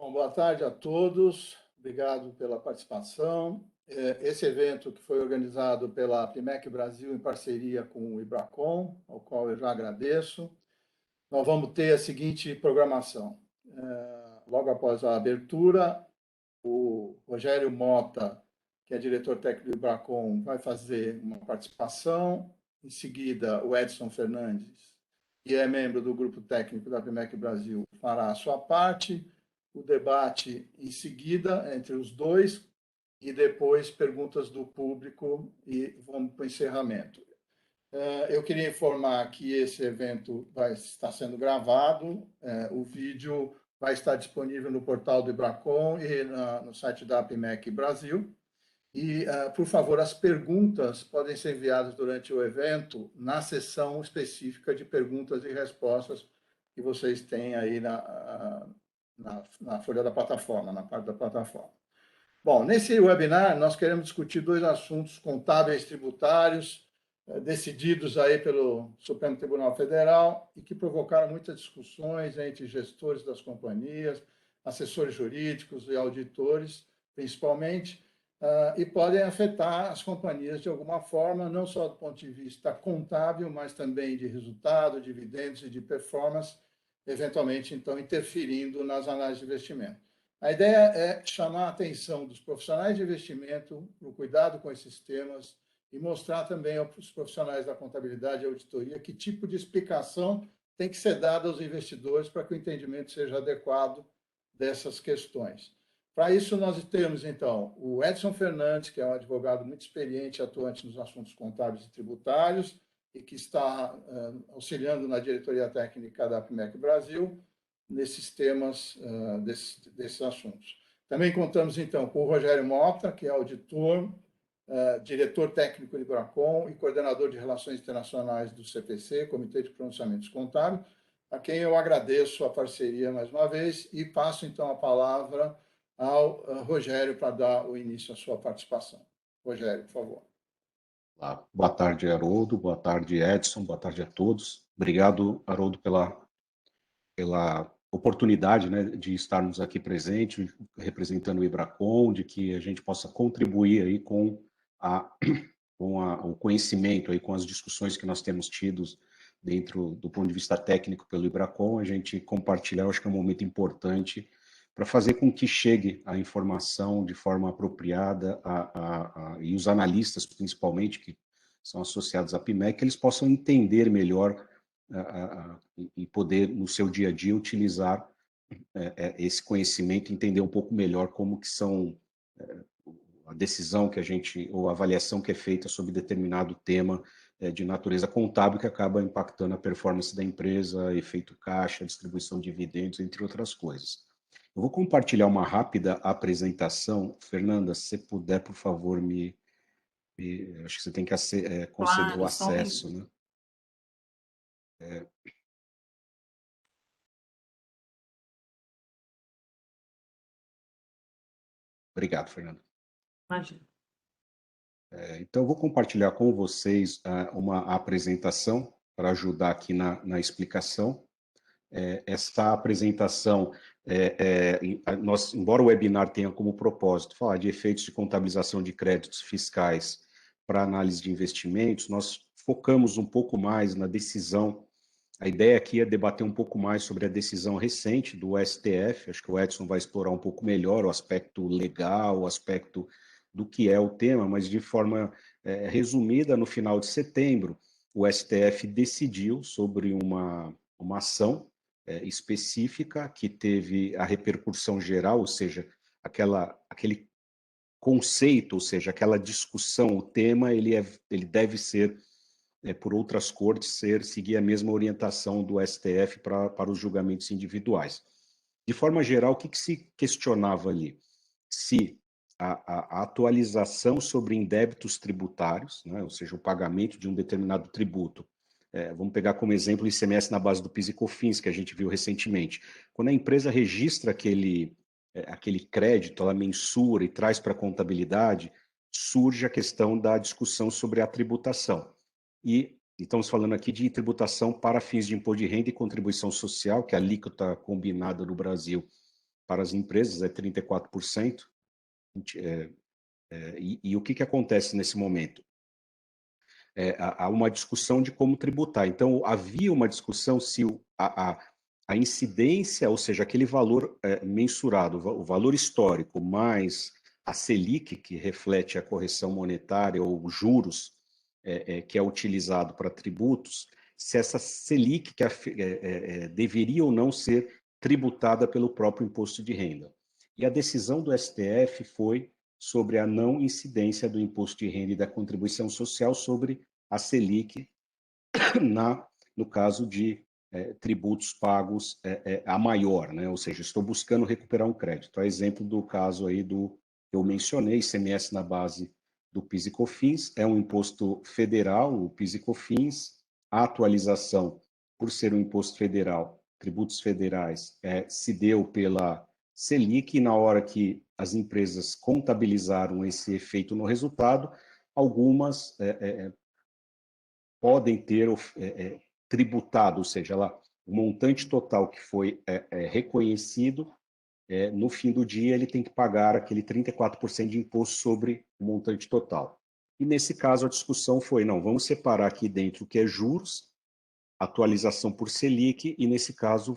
Bom, boa tarde a todos, obrigado pela participação. Esse evento que foi organizado pela PMEC Brasil em parceria com o Ibracon, ao qual eu já agradeço. Nós vamos ter a seguinte programação. Logo após a abertura, o Rogério Mota, que é diretor técnico do Ibracon, vai fazer uma participação. Em seguida, o Edson Fernandes, que é membro do grupo técnico da PMEC Brasil, fará a sua parte. O debate em seguida entre os dois e depois perguntas do público e vamos para o encerramento. Eu queria informar que esse evento vai estar sendo gravado, o vídeo vai estar disponível no portal do Ibracon e no site da APMEC Brasil. E, por favor, as perguntas podem ser enviadas durante o evento na seção específica de perguntas e respostas que vocês têm aí na folha da plataforma, na parte da plataforma. Bom, nesse webinar, nós queremos discutir dois assuntos contábeis tributários, decididos aí pelo Supremo Tribunal Federal e que provocaram muitas discussões entre gestores das companhias, assessores jurídicos e auditores, principalmente, e podem afetar as companhias de alguma forma, não só do ponto de vista contábil, mas também de resultado, dividendos e de performance, eventualmente, então, interferindo nas análises de investimento. A ideia é chamar a atenção dos profissionais de investimento para o cuidado com esses temas e mostrar também aos profissionais da contabilidade e auditoria que tipo de explicação tem que ser dada aos investidores para que o entendimento seja adequado dessas questões. Para isso, nós temos, então, o Edson Fernandes, que é um advogado muito experiente e atuante nos assuntos contábeis e tributários e que está auxiliando na diretoria técnica da PMEC Brasil nesses temas, desses assuntos. Também contamos, então, com o Rogério Mota, que é auditor, diretor técnico do Ibracon e coordenador de Relações Internacionais do CPC, Comitê de Pronunciamentos Contábeis, a quem eu agradeço a parceria mais uma vez e passo, então, a palavra ao Rogério para dar o início à sua participação. Rogério, por favor. Boa tarde, Haroldo. Boa tarde, Edson. Boa tarde a todos. Obrigado, Haroldo, pela oportunidade, né, de estarmos aqui presentes, representando o Ibracon, de que a gente possa contribuir aí com o conhecimento, aí, com as discussões que nós temos tido dentro do ponto de vista técnico pelo Ibracon, a gente compartilhar, eu acho que é um momento importante para fazer com que chegue a informação de forma apropriada e os analistas, principalmente, que são associados à PMEC, eles possam entender melhor e poder, no seu dia a dia, utilizar esse conhecimento, entender um pouco melhor como que são a decisão que a gente, ou a avaliação que é feita sobre determinado tema de natureza contábil que acaba impactando a performance da empresa, efeito caixa, distribuição de dividendos, entre outras coisas. Eu vou compartilhar uma rápida apresentação. Fernanda, se você puder, por favor, acho que você tem que conceder claro, o acesso, né? Obrigado, Fernanda. Imagina. Então, eu vou compartilhar com vocês uma apresentação para ajudar aqui na explicação. Essa apresentação, embora o webinar tenha como propósito falar de efeitos de contabilização de créditos fiscais para análise de investimentos, nós focamos um pouco mais na decisão. A ideia aqui é debater um pouco mais sobre a decisão recente do STF. Acho que o Edson vai explorar um pouco melhor o aspecto legal, o aspecto do que é o tema, mas de forma resumida, no final de setembro, o STF decidiu sobre uma ação específica que teve a repercussão geral, ou seja, aquele conceito, ou seja, aquela discussão, o tema, ele deve ser, por outras cortes, seguir a mesma orientação do STF para os julgamentos individuais. De forma geral, o que se questionava ali? Se a atualização sobre indébitos tributários, né, ou seja, o pagamento de um determinado tributo, vamos pegar como exemplo o ICMS na base do PIS e COFINS, que a gente viu recentemente. Quando a empresa registra aquele crédito, ela mensura e traz para a contabilidade, surge a questão da discussão sobre a tributação. E estamos falando aqui de tributação para fins de imposto de renda e contribuição social, que é a alíquota combinada no Brasil para as empresas, é 34%. E o que acontece nesse momento? Há uma discussão de como tributar. Então, havia uma discussão se a incidência, ou seja, aquele valor mensurado, o valor histórico, mais a Selic, que reflete a correção monetária ou juros que é utilizado para tributos, se essa Selic deveria ou não ser tributada pelo próprio imposto de renda. E a decisão do STF foi sobre a não incidência do imposto de renda e da contribuição social sobre a Selic, no caso de tributos pagos a maior, né? Ou seja, estou buscando recuperar um crédito. A exemplo do caso aí que eu mencionei, ICMS na base do PIS e COFINS, é um imposto federal, o PIS e COFINS, a atualização, por ser um imposto federal, tributos federais, se deu pela Selic, e na hora que as empresas contabilizaram esse efeito no resultado, algumas podem ter tributado, ou seja, o montante total que foi reconhecido, no fim do dia ele tem que pagar aquele 34% de imposto sobre o montante total. E nesse caso a discussão foi, não, vamos separar aqui dentro o que é juros, atualização por Selic, e nesse caso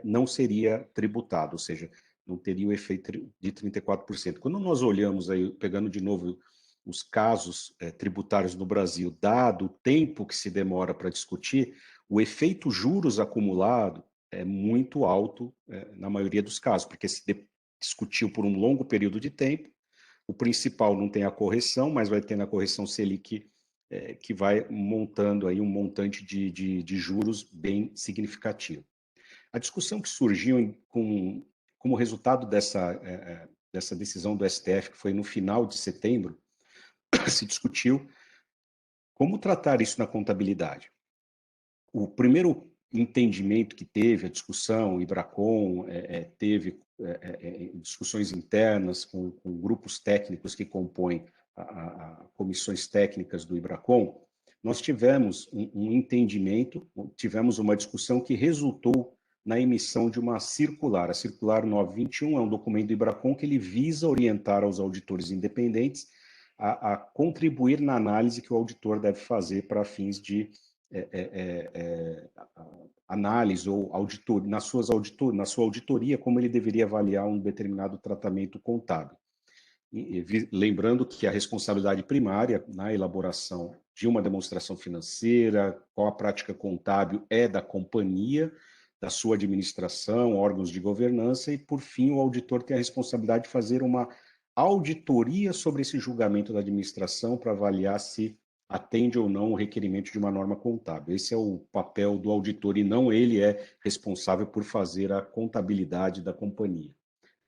não seria tributado, ou seja, não teria o efeito de 34%. Quando nós olhamos aí, pegando de novo os casos tributários no Brasil, dado o tempo que se demora para discutir, o efeito juros acumulado é muito alto na maioria dos casos, porque se discutiu por um longo período de tempo, o principal não tem a correção, mas vai ter na correção Selic que vai montando aí um montante de juros bem significativo. A discussão que surgiu como resultado dessa decisão do STF, que foi no final de setembro, se discutiu como tratar isso na contabilidade. O primeiro entendimento que teve, a discussão, o IBRACON teve discussões internas com grupos técnicos que compõem comissões técnicas do IBRACON, nós tivemos um entendimento, tivemos uma discussão que resultou na emissão de uma circular. A circular 921 é um documento do IBRACON que ele visa orientar aos auditores independentes a contribuir na análise que o auditor deve fazer para fins de análise ou auditor, na sua auditoria, como ele deveria avaliar um determinado tratamento contábil. Lembrando que a responsabilidade primária na elaboração de uma demonstração financeira, qual a prática contábil é da companhia, da sua administração, órgãos de governança, e, por fim, o auditor tem a responsabilidade de fazer uma auditoria sobre esse julgamento da administração para avaliar se atende ou não o requerimento de uma norma contábil. Esse é o papel do auditor e não ele é responsável por fazer a contabilidade da companhia,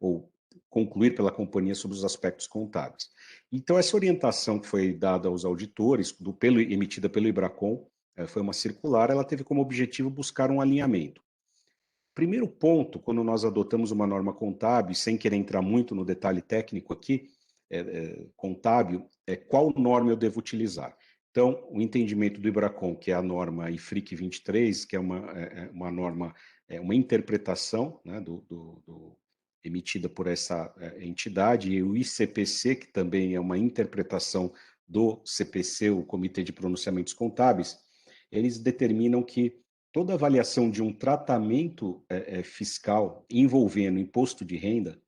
ou concluir pela companhia sobre os aspectos contábeis. Então, essa orientação que foi dada aos auditores, emitida pelo IBRACON, foi uma circular, ela teve como objetivo buscar um alinhamento. Primeiro ponto, quando nós adotamos uma norma contábil, sem querer entrar muito no detalhe técnico aqui, contábil, qual norma eu devo utilizar. Então, o entendimento do IBRACON, que é a norma IFRIC 23, que é uma norma, uma interpretação, né, emitida por essa entidade, e o ICPC, que também é uma interpretação do CPC, o Comitê de Pronunciamentos Contábeis, eles determinam que toda avaliação de um tratamento fiscal envolvendo imposto de renda,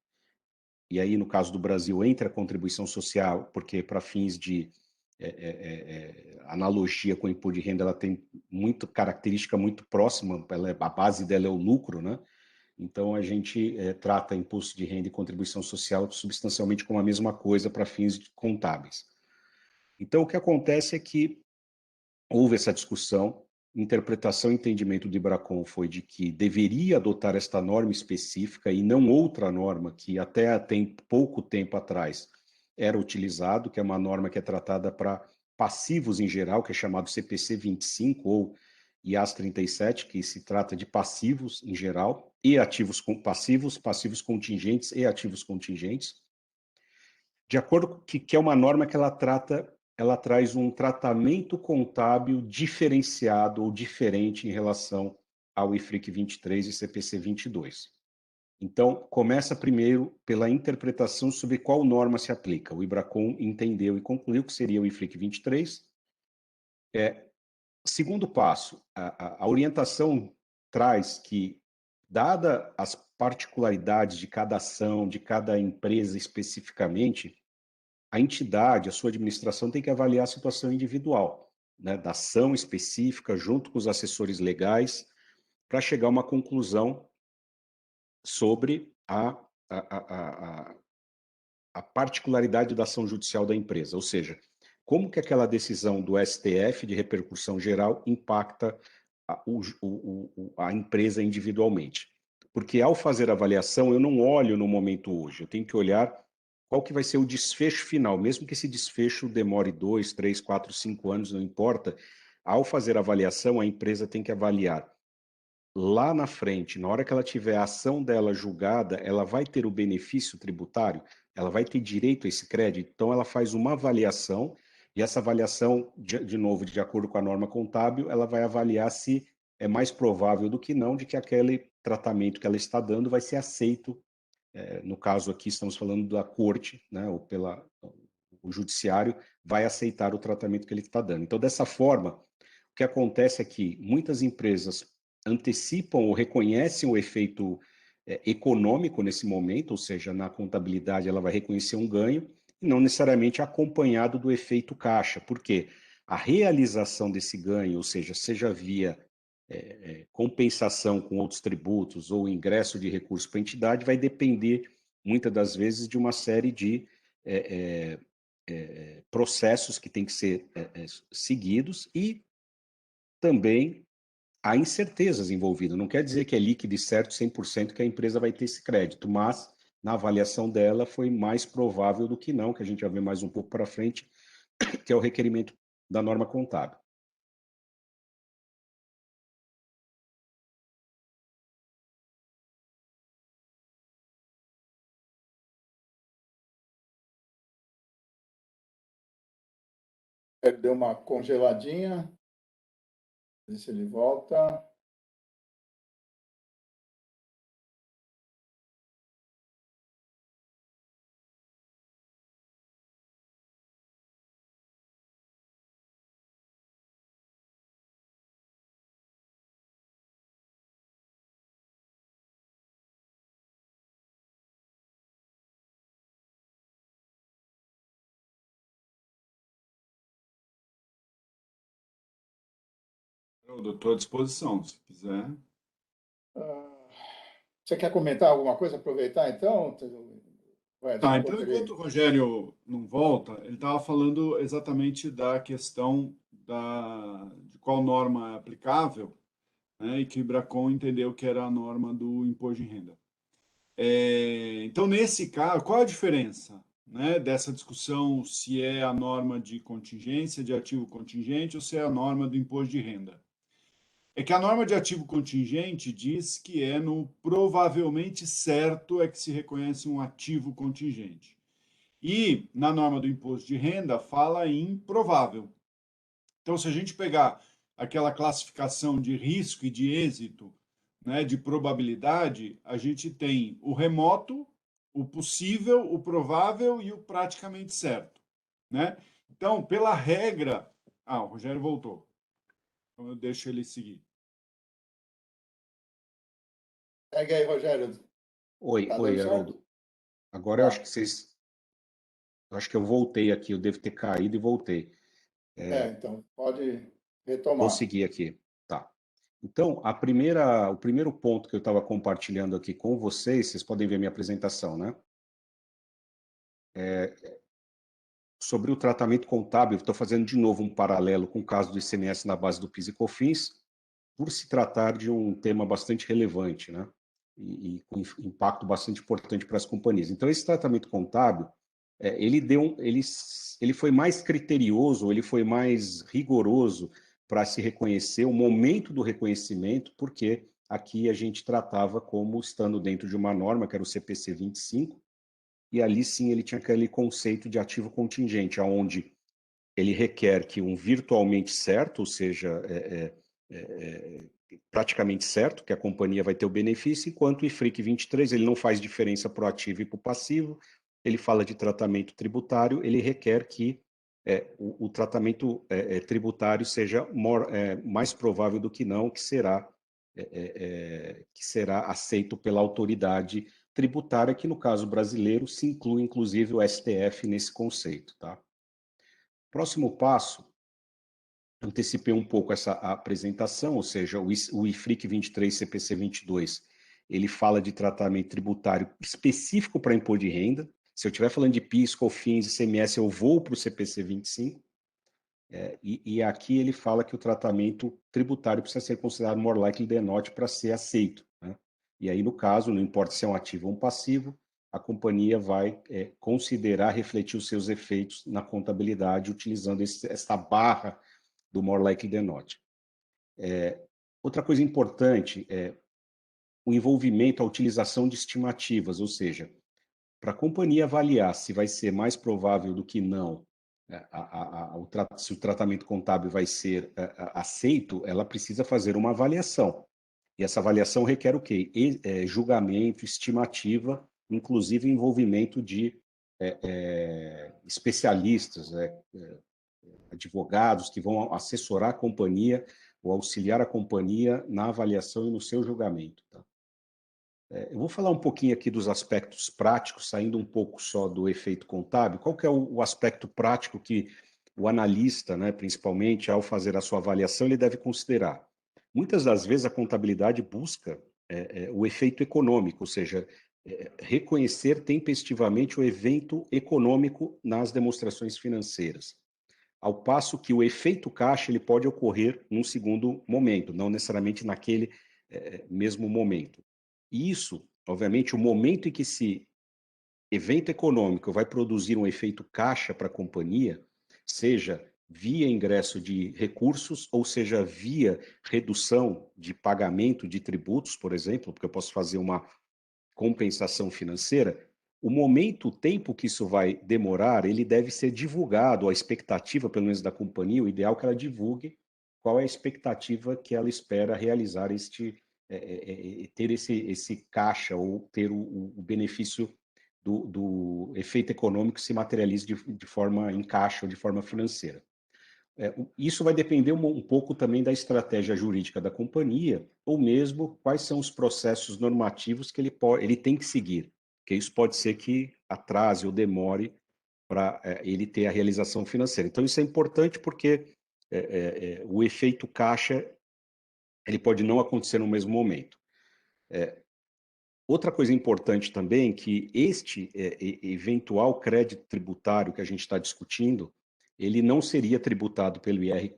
e aí no caso do Brasil entra a contribuição social, porque para fins de analogia com o imposto de renda, ela tem característica muito próxima, a base dela é o lucro, né? Então a gente trata imposto de renda e contribuição social substancialmente como a mesma coisa para fins contábeis. Então o que acontece é que houve essa discussão, interpretação e entendimento do IBRACON foi de que deveria adotar esta norma específica e não outra norma que até tem pouco tempo atrás era utilizado, que é uma norma que é tratada para passivos em geral, que é chamado CPC 25 ou IAS 37, que se trata de passivos em geral, e ativos passivos, passivos contingentes e ativos contingentes. De acordo com que é uma norma que ela traz um tratamento contábil diferenciado ou diferente em relação ao IFRIC 23 e CPC 22. Então, começa primeiro pela interpretação sobre qual norma se aplica. O IBRACON entendeu e concluiu que seria o IFRIC 23. Segundo passo, a orientação traz que, dada as particularidades de cada ação, de cada empresa especificamente, a entidade, a sua administração tem que avaliar a situação individual, né, da ação específica, junto com os assessores legais, para chegar a uma conclusão sobre a particularidade da ação judicial da empresa, ou seja, como que aquela decisão do STF de repercussão geral impacta a empresa individualmente. Porque ao fazer a avaliação, eu não olho no momento hoje, eu tenho que olhar qual que vai ser o desfecho final, mesmo que esse desfecho demore 2, 3, 4, 5 anos, não importa. Ao fazer a avaliação, a empresa tem que avaliar lá na frente, na hora que ela tiver a ação dela julgada, ela vai ter o benefício tributário, ela vai ter direito a esse crédito, então ela faz uma avaliação, e essa avaliação, de novo, de acordo com a norma contábil, ela vai avaliar se é mais provável do que não de que aquele tratamento que ela está dando vai ser aceito. No caso aqui, estamos falando da corte, né, ou o judiciário vai aceitar o tratamento que ele está dando. Então, dessa forma, o que acontece é que muitas empresas antecipam ou reconhecem o efeito econômico nesse momento, ou seja, na contabilidade ela vai reconhecer um ganho, e não necessariamente acompanhado do efeito caixa, porque a realização desse ganho, ou seja via compensação com outros tributos ou ingresso de recursos para a entidade, vai depender, muitas das vezes, de uma série de processos que têm que ser seguidos, e também há incertezas envolvidas. Não quer dizer que é líquido e certo 100% que a empresa vai ter esse crédito, mas na avaliação dela foi mais provável do que não, que a gente vai ver mais um pouco para frente, que é o requerimento da norma contábil. Ele deu uma congeladinha. Ver se ele volta. Eu estou à disposição, se quiser. Você quer comentar alguma coisa? Aproveitar, então? Tá, então, enquanto o Rogério não volta, ele estava falando exatamente da questão de qual norma é aplicável, né, e que o IBRACON entendeu que era a norma do imposto de renda. Então, nesse caso, qual a diferença, né, dessa discussão se é a norma de contingência, de ativo contingente, ou se é a norma do imposto de renda? É que a norma de ativo contingente diz que é no provavelmente certo é que se reconhece um ativo contingente. E na norma do imposto de renda fala em provável. Então, se a gente pegar aquela classificação de risco e de êxito, né, de probabilidade, a gente tem o remoto, o possível, o provável e o praticamente certo, né? Então, pela regra... o Rogério voltou. Então, eu deixo ele seguir. Segue aí, Rogério. Oi, Haroldo. Agora eu acho que eu acho que eu voltei aqui, eu devo ter caído e voltei. Então, pode retomar. Vou seguir aqui. Tá. Então, o primeiro ponto que eu estava compartilhando aqui com vocês podem ver minha apresentação, né? Sobre o tratamento contábil, estou fazendo de novo um paralelo com o caso do ICMS na base do PIS e COFINS, por se tratar de um tema bastante relevante, né? E com impacto bastante importante para as companhias. Então, esse tratamento contábil, ele foi mais criterioso, ele foi mais rigoroso para se reconhecer o momento do reconhecimento, porque aqui a gente tratava como estando dentro de uma norma, que era o CPC 25, e ali sim ele tinha aquele conceito de ativo contingente, onde ele requer que um virtualmente certo, ou seja, praticamente certo que a companhia vai ter o benefício, enquanto o IFRIC 23 ele não faz diferença para o ativo e para o passivo, ele fala de tratamento tributário, ele requer que o tratamento tributário seja mais provável do que não, que será aceito pela autoridade tributária, que no caso brasileiro se inclui inclusive o STF nesse conceito. Tá? Próximo passo, antecipei um pouco essa apresentação, ou seja, o IFRIC 23, CPC 22, ele fala de tratamento tributário específico para imposto de renda. Se eu estiver falando de PIS, COFINS, ICMS, eu vou para o CPC 25. E aqui ele fala que o tratamento tributário precisa ser considerado more likely than not para ser aceito. Né? E aí, no caso, não importa se é um ativo ou um passivo, a companhia vai considerar, refletir os seus efeitos na contabilidade, utilizando essa barra do more likely than not. Outra coisa importante é o envolvimento, a utilização de estimativas, ou seja, para a companhia avaliar se vai ser mais provável do que não, se o tratamento contábil vai ser aceito, ela precisa fazer uma avaliação. E essa avaliação requer o quê? Julgamento, estimativa, inclusive envolvimento de especialistas, advogados que vão assessorar a companhia ou auxiliar a companhia na avaliação e no seu julgamento. Tá? Eu vou falar um pouquinho aqui dos aspectos práticos, saindo um pouco só do efeito contábil. Qual que é o aspecto prático que o analista, né, principalmente, ao fazer a sua avaliação, ele deve considerar? Muitas das vezes a contabilidade busca o efeito econômico, ou seja, reconhecer tempestivamente o evento econômico nas demonstrações financeiras. Ao passo que o efeito caixa ele pode ocorrer num segundo momento, não necessariamente naquele mesmo momento. E isso, obviamente, o momento em que esse evento econômico vai produzir um efeito caixa para a companhia, seja via ingresso de recursos, ou seja via redução de pagamento de tributos, por exemplo, porque eu posso fazer uma compensação financeira, o momento, o tempo que isso vai demorar, ele deve ser divulgado, a expectativa, pelo menos da companhia, o ideal é que ela divulgue qual é a expectativa que ela espera realizar ter esse caixa ou ter o benefício do efeito econômico se materialize de forma em caixa ou de forma financeira. Isso vai depender um pouco também da estratégia jurídica da companhia, ou mesmo quais são os processos normativos que ele tem que seguir, porque isso pode ser que atrase ou demore para ele ter a realização financeira. Então, isso é importante porque o efeito caixa ele pode não acontecer no mesmo momento. Outra coisa importante também é que este eventual crédito tributário que a gente está discutindo, ele não seria tributado pelo IR,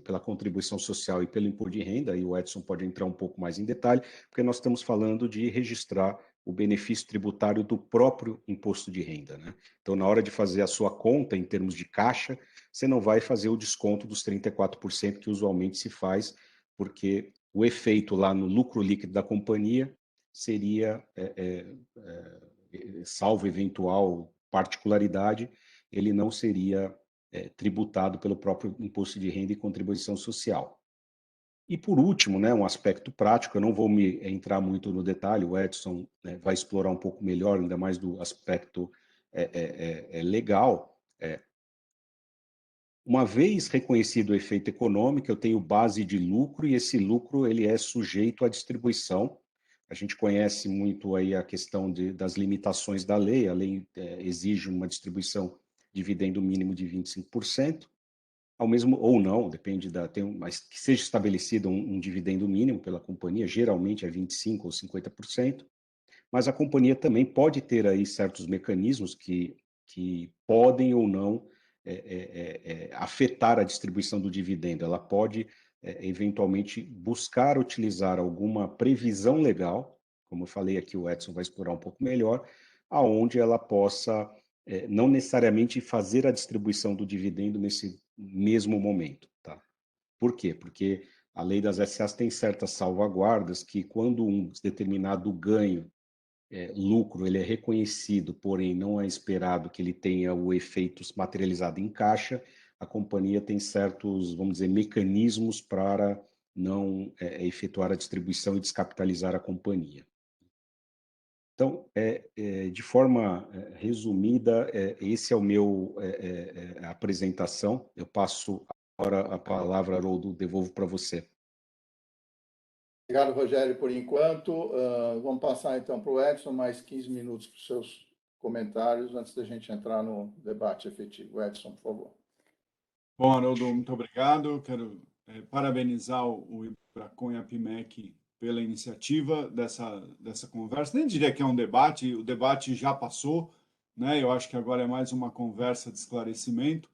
pela contribuição social e pelo imposto de renda, e o Edson pode entrar um pouco mais em detalhe, porque nós estamos falando de registrar o benefício tributário do próprio imposto de renda. Né? Então, na hora de fazer a sua conta em termos de caixa, você não vai fazer o desconto dos 34% que usualmente se faz, porque o efeito lá no lucro líquido da companhia seria, salvo eventual particularidade, ele não seria tributado pelo próprio imposto de renda e contribuição social. E por último, né, um aspecto prático, eu não vou me entrar muito no detalhe, o Edson vai explorar um pouco melhor, ainda mais do aspecto legal. Uma vez reconhecido o efeito econômico, eu tenho base de lucro e esse lucro ele é sujeito à distribuição. A gente conhece muito aí a questão das limitações da lei. A lei exige uma distribuição de dividendo mínimo de 25%, ao mesmo ou não, depende mas que seja estabelecido um dividendo mínimo pela companhia, geralmente é 25% ou 50%, mas a companhia também pode ter aí certos mecanismos que podem ou não afetar a distribuição do dividendo. Ela pode eventualmente buscar utilizar alguma previsão legal, como eu falei aqui, o Edson vai explorar um pouco melhor, aonde ela possa não necessariamente fazer a distribuição do dividendo nesse mesmo momento. Tá? Por quê? Porque a lei das SAs tem certas salvaguardas que quando um determinado ganho, lucro, ele é reconhecido, porém não é esperado que ele tenha o efeito materializado em caixa, a companhia tem certos, vamos dizer, mecanismos para não efetuar a distribuição e descapitalizar a companhia. Então, de forma resumida, esse é o meu apresentação. Eu passo agora a palavra, Haroldo, devolvo para você. Obrigado, Rogério, por enquanto. Vamos passar, então, para o Edson, mais 15 minutos para os seus comentários, antes da gente entrar no debate efetivo. Edson, por favor. Bom, Haroldo, muito obrigado. Eu quero parabenizar o IBRACON e a PMEC pela iniciativa dessa conversa. Nem diria que é um debate, o debate já passou, né? Eu acho que agora é mais uma conversa de esclarecimento,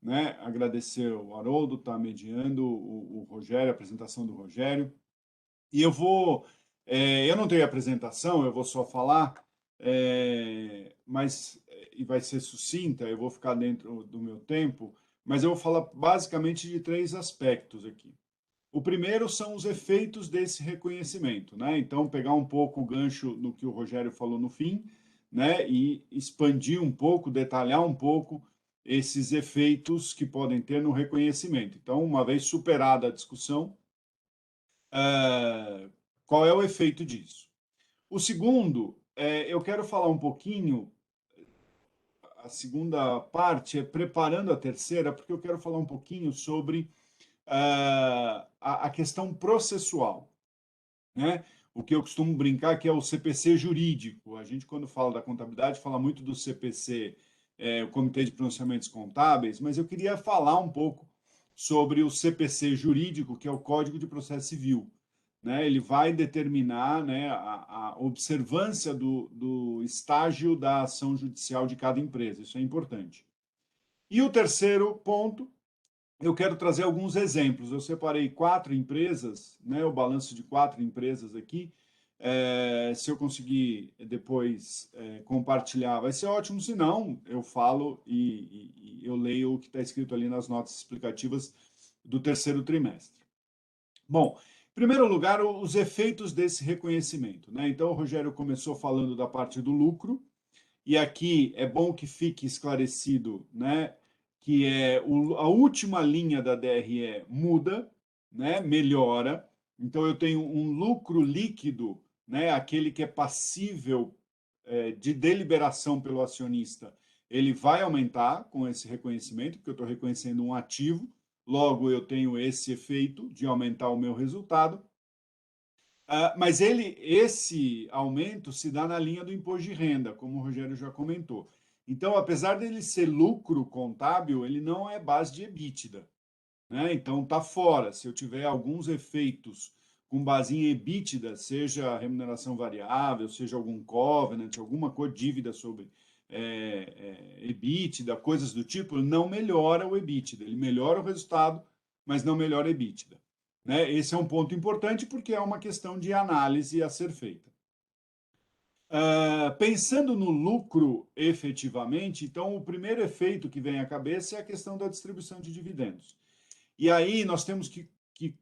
né? Agradecer o Haroldo, está mediando, o Rogério, a apresentação do Rogério. E eu não tenho apresentação, eu vou só falar, mas e vai ser sucinta, eu vou ficar dentro do meu tempo, mas eu vou falar basicamente de 3 aspectos aqui. O primeiro são os efeitos desse reconhecimento, né? Então, pegar um pouco o gancho no que o Rogério falou no fim, né? E expandir um pouco, detalhar um pouco esses efeitos que podem ter no reconhecimento. Então, uma vez superada a discussão, qual é o efeito disso? O segundo, eu quero falar um pouquinho, a segunda parte é preparando a terceira, porque eu quero falar um pouquinho sobre a questão processual, né? O que eu costumo brincar que é o CPC jurídico. A gente, quando fala da contabilidade, fala muito do CPC, o Comitê de Pronunciamentos Contábeis, mas eu queria falar um pouco sobre o CPC jurídico, que é o Código de Processo Civil. Né? Ele vai determinar, né, a observância do estágio da ação judicial de cada empresa. Isso é importante. E o terceiro ponto, eu quero trazer alguns exemplos. Eu separei 4 empresas, né, o balanço de 4 empresas aqui. Se eu conseguir depois compartilhar, vai ser ótimo. Se não, eu falo e eu leio o que está escrito ali nas notas explicativas do terceiro trimestre. Bom, em primeiro lugar, os efeitos desse reconhecimento, né? Então, o Rogério começou falando da parte do lucro, e aqui é bom que fique esclarecido, né, que a última linha da DRE muda, né, melhora. Então, eu tenho um lucro líquido, né, aquele que é passível de deliberação pelo acionista, ele vai aumentar com esse reconhecimento, porque eu estou reconhecendo um ativo, logo eu tenho esse efeito de aumentar o meu resultado. Mas esse aumento se dá na linha do imposto de renda, como o Rogério já comentou. Então, apesar dele ser lucro contábil, ele não é base de EBITDA, né? Então, está fora. Se eu tiver alguns efeitos com base em EBITDA, seja remuneração variável, seja algum covenant, alguma dívida sobre EBITDA, coisas do tipo, não melhora o EBITDA. Ele melhora o resultado, mas não melhora o EBITDA. Né? Esse é um ponto importante porque é uma questão de análise a ser feita. Pensando no lucro efetivamente, então o primeiro efeito que vem à cabeça é a questão da distribuição de dividendos. E aí nós temos que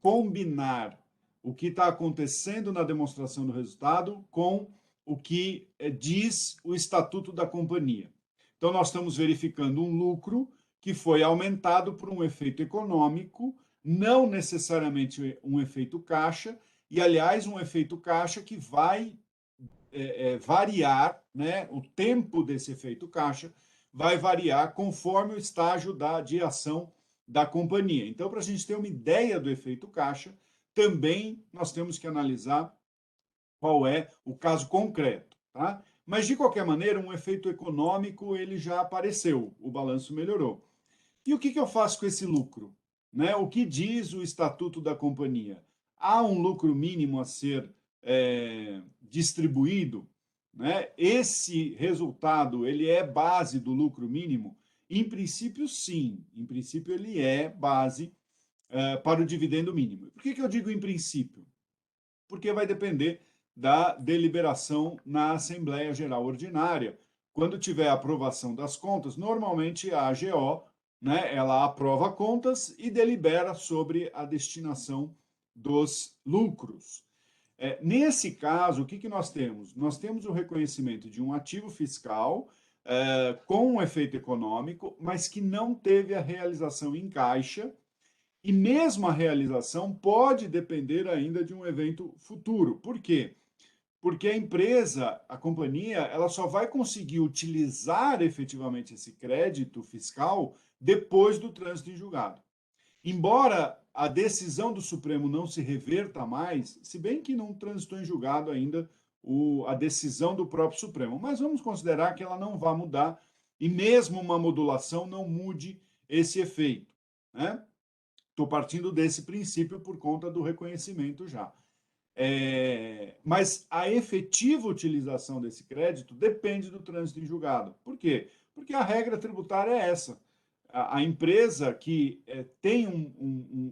combinar o que está acontecendo na demonstração do resultado com o que diz o estatuto da companhia. Então, nós estamos verificando um lucro que foi aumentado por um efeito econômico, não necessariamente um efeito caixa, e, aliás, um efeito caixa que vai variar, né? O tempo desse efeito caixa vai variar conforme o estágio de ação da companhia. Então, para a gente ter uma ideia do efeito caixa, também nós temos que analisar qual é o caso concreto, tá? Mas, de qualquer maneira, um efeito econômico ele já apareceu, o balanço melhorou. E o que eu faço com esse lucro? Né? O que diz o estatuto da companhia? Há um lucro mínimo a ser distribuído? Né? Esse resultado ele é base do lucro mínimo? Em princípio, sim. Em princípio, ele é base para o dividendo mínimo. Por que eu digo em princípio? Porque vai depender da deliberação na Assembleia Geral Ordinária. Quando tiver aprovação das contas, normalmente a AGO, né, ela aprova contas e delibera sobre a destinação dos lucros. Nesse caso, o que nós temos? Nós temos o reconhecimento de um ativo fiscal com um efeito econômico, mas que não teve a realização em caixa E mesmo a realização pode depender ainda de um evento futuro. Por quê? Porque a empresa, a companhia, ela só vai conseguir utilizar efetivamente esse crédito fiscal depois do trânsito em julgado. Embora a decisão do Supremo não se reverta mais, se bem que não transitou em julgado ainda a decisão do próprio Supremo, mas vamos considerar que ela não vai mudar e mesmo uma modulação não mude esse efeito, né? Estou partindo desse princípio por conta do reconhecimento já. Mas a efetiva utilização desse crédito depende do trânsito em julgado. Por quê? Porque a regra tributária é essa. A empresa que tem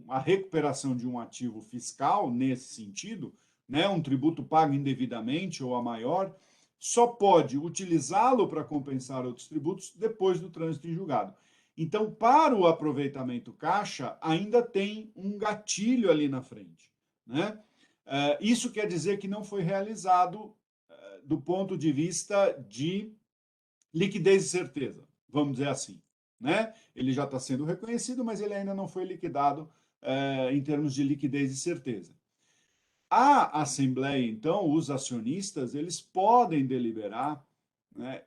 a recuperação de um ativo fiscal nesse sentido, né, um tributo pago indevidamente ou a maior, só pode utilizá-lo para compensar outros tributos depois do trânsito em julgado. Então, para o aproveitamento caixa, ainda tem um gatilho ali na frente, né? Isso quer dizer que não foi realizado do ponto de vista de liquidez e certeza, vamos dizer assim, né? Ele já está sendo reconhecido, mas ele ainda não foi liquidado em termos de liquidez e certeza. A Assembleia, então, os acionistas, eles podem deliberar, né,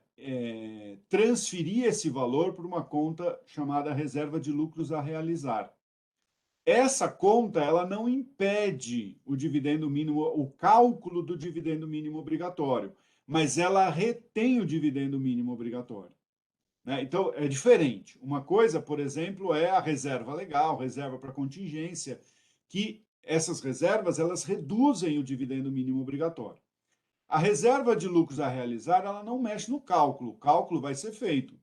transferir esse valor para uma conta chamada reserva de lucros a realizar. Essa conta, ela não impede o dividendo mínimo, o cálculo do dividendo mínimo obrigatório, mas ela retém o dividendo mínimo obrigatório, né? Então, é diferente. Uma coisa, por exemplo, é a reserva legal, reserva para contingência, que essas reservas, elas reduzem o dividendo mínimo obrigatório. A reserva de lucros a realizar, ela não mexe no cálculo. O cálculo vai ser feito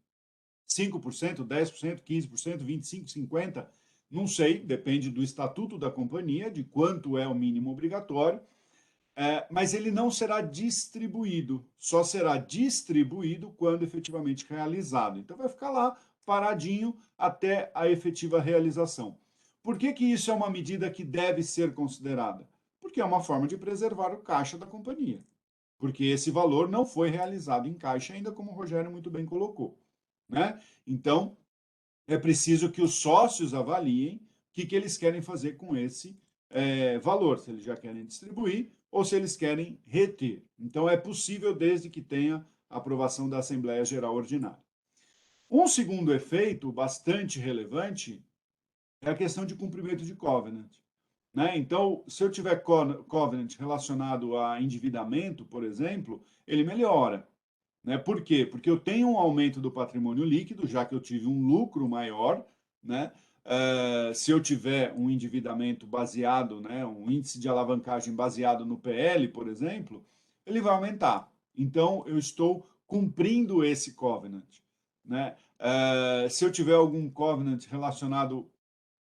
5%, 10%, 15%, 25%, 50%, não sei, depende do estatuto da companhia, de quanto é o mínimo obrigatório, mas ele não será distribuído, só será distribuído quando efetivamente realizado. Então vai ficar lá paradinho até a efetiva realização. Por que isso é uma medida que deve ser considerada? Porque é uma forma de preservar o caixa da companhia. Porque esse valor não foi realizado em caixa ainda, como o Rogério muito bem colocou, né? Então, é preciso que os sócios avaliem o que eles querem fazer com esse valor, se eles já querem distribuir ou se eles querem reter. Então, é possível desde que tenha aprovação da Assembleia Geral Ordinária. Um segundo efeito bastante relevante é a questão de cumprimento de covenant, né? Então, se eu tiver covenant relacionado a endividamento, por exemplo, ele melhora, né? Por quê? Porque eu tenho um aumento do patrimônio líquido, já que eu tive um lucro maior, né? Se eu tiver um endividamento baseado, né, um índice de alavancagem baseado no PL, por exemplo, ele vai aumentar. Então, eu estou cumprindo esse covenant, né? Se eu tiver algum covenant relacionado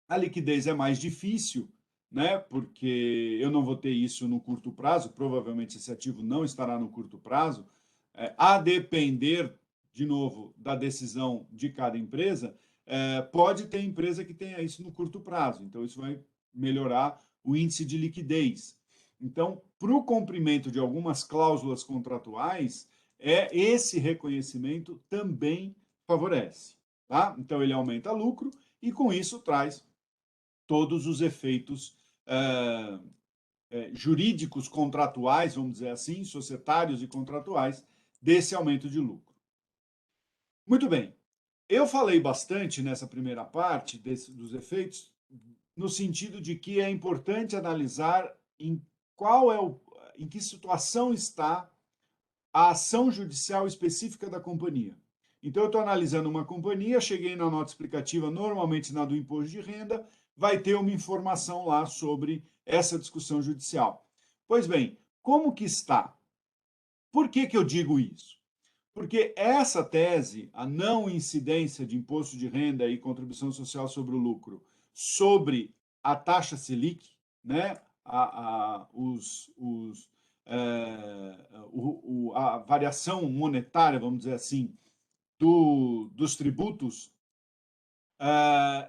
à liquidez, é mais difícil, né? Porque eu não vou ter isso no curto prazo, provavelmente esse ativo não estará no curto prazo, a depender, de novo, da decisão de cada empresa, pode ter empresa que tenha isso no curto prazo. Então, isso vai melhorar o índice de liquidez. Então, para o cumprimento de algumas cláusulas contratuais, esse reconhecimento também favorece, tá? Então, ele aumenta lucro e, com isso, traz todos os efeitos jurídicos contratuais, vamos dizer assim, societários e contratuais, desse aumento de lucro. Muito bem. Eu falei bastante nessa primeira parte dos efeitos, no sentido de que é importante analisar em que situação está a ação judicial específica da companhia. Então, eu estou analisando uma companhia, cheguei na nota explicativa, normalmente na do imposto de renda, vai ter uma informação lá sobre essa discussão judicial. Pois bem, como que está? Por que eu digo isso? Porque essa tese, a não incidência de imposto de renda e contribuição social sobre o lucro sobre a taxa Selic, né, a variação monetária, vamos dizer assim, dos tributos,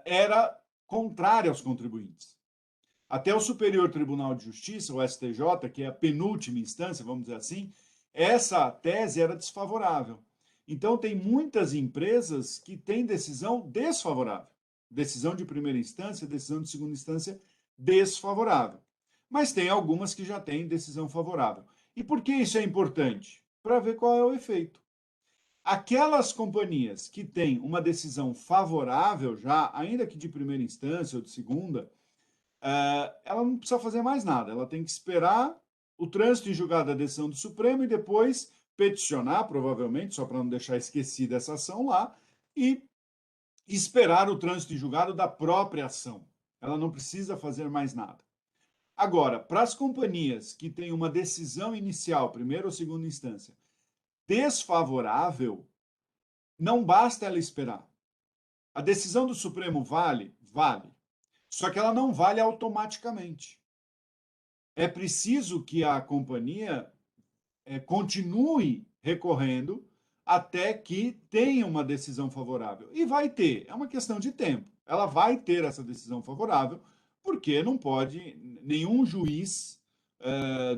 era contrária aos contribuintes. Até o Superior Tribunal de Justiça, o STJ, que é a penúltima instância, vamos dizer assim, essa tese era desfavorável. Então, tem muitas empresas que têm decisão desfavorável. decisão de primeira instância, decisão de segunda instância desfavorável. Mas tem algumas que já têm decisão favorável. E por que isso é importante? Para ver qual é o efeito. Aquelas companhias que têm uma decisão favorável já, ainda que de primeira instância ou de segunda, ela não precisa fazer mais nada. Ela tem que esperar o trânsito em julgado da decisão do Supremo e depois peticionar, provavelmente, só para não deixar esquecida essa ação lá, e esperar o trânsito em julgado da própria ação. Ela não precisa fazer mais nada. Agora, para as companhias que têm uma decisão inicial, primeira ou segunda instância, desfavorável, não basta ela esperar. A decisão do Supremo vale? Vale. Só que ela não vale automaticamente. É preciso que a companhia continue recorrendo até que tenha uma decisão favorável. E vai ter, é uma questão de tempo. Ela vai ter essa decisão favorável, porque não pode nenhum juiz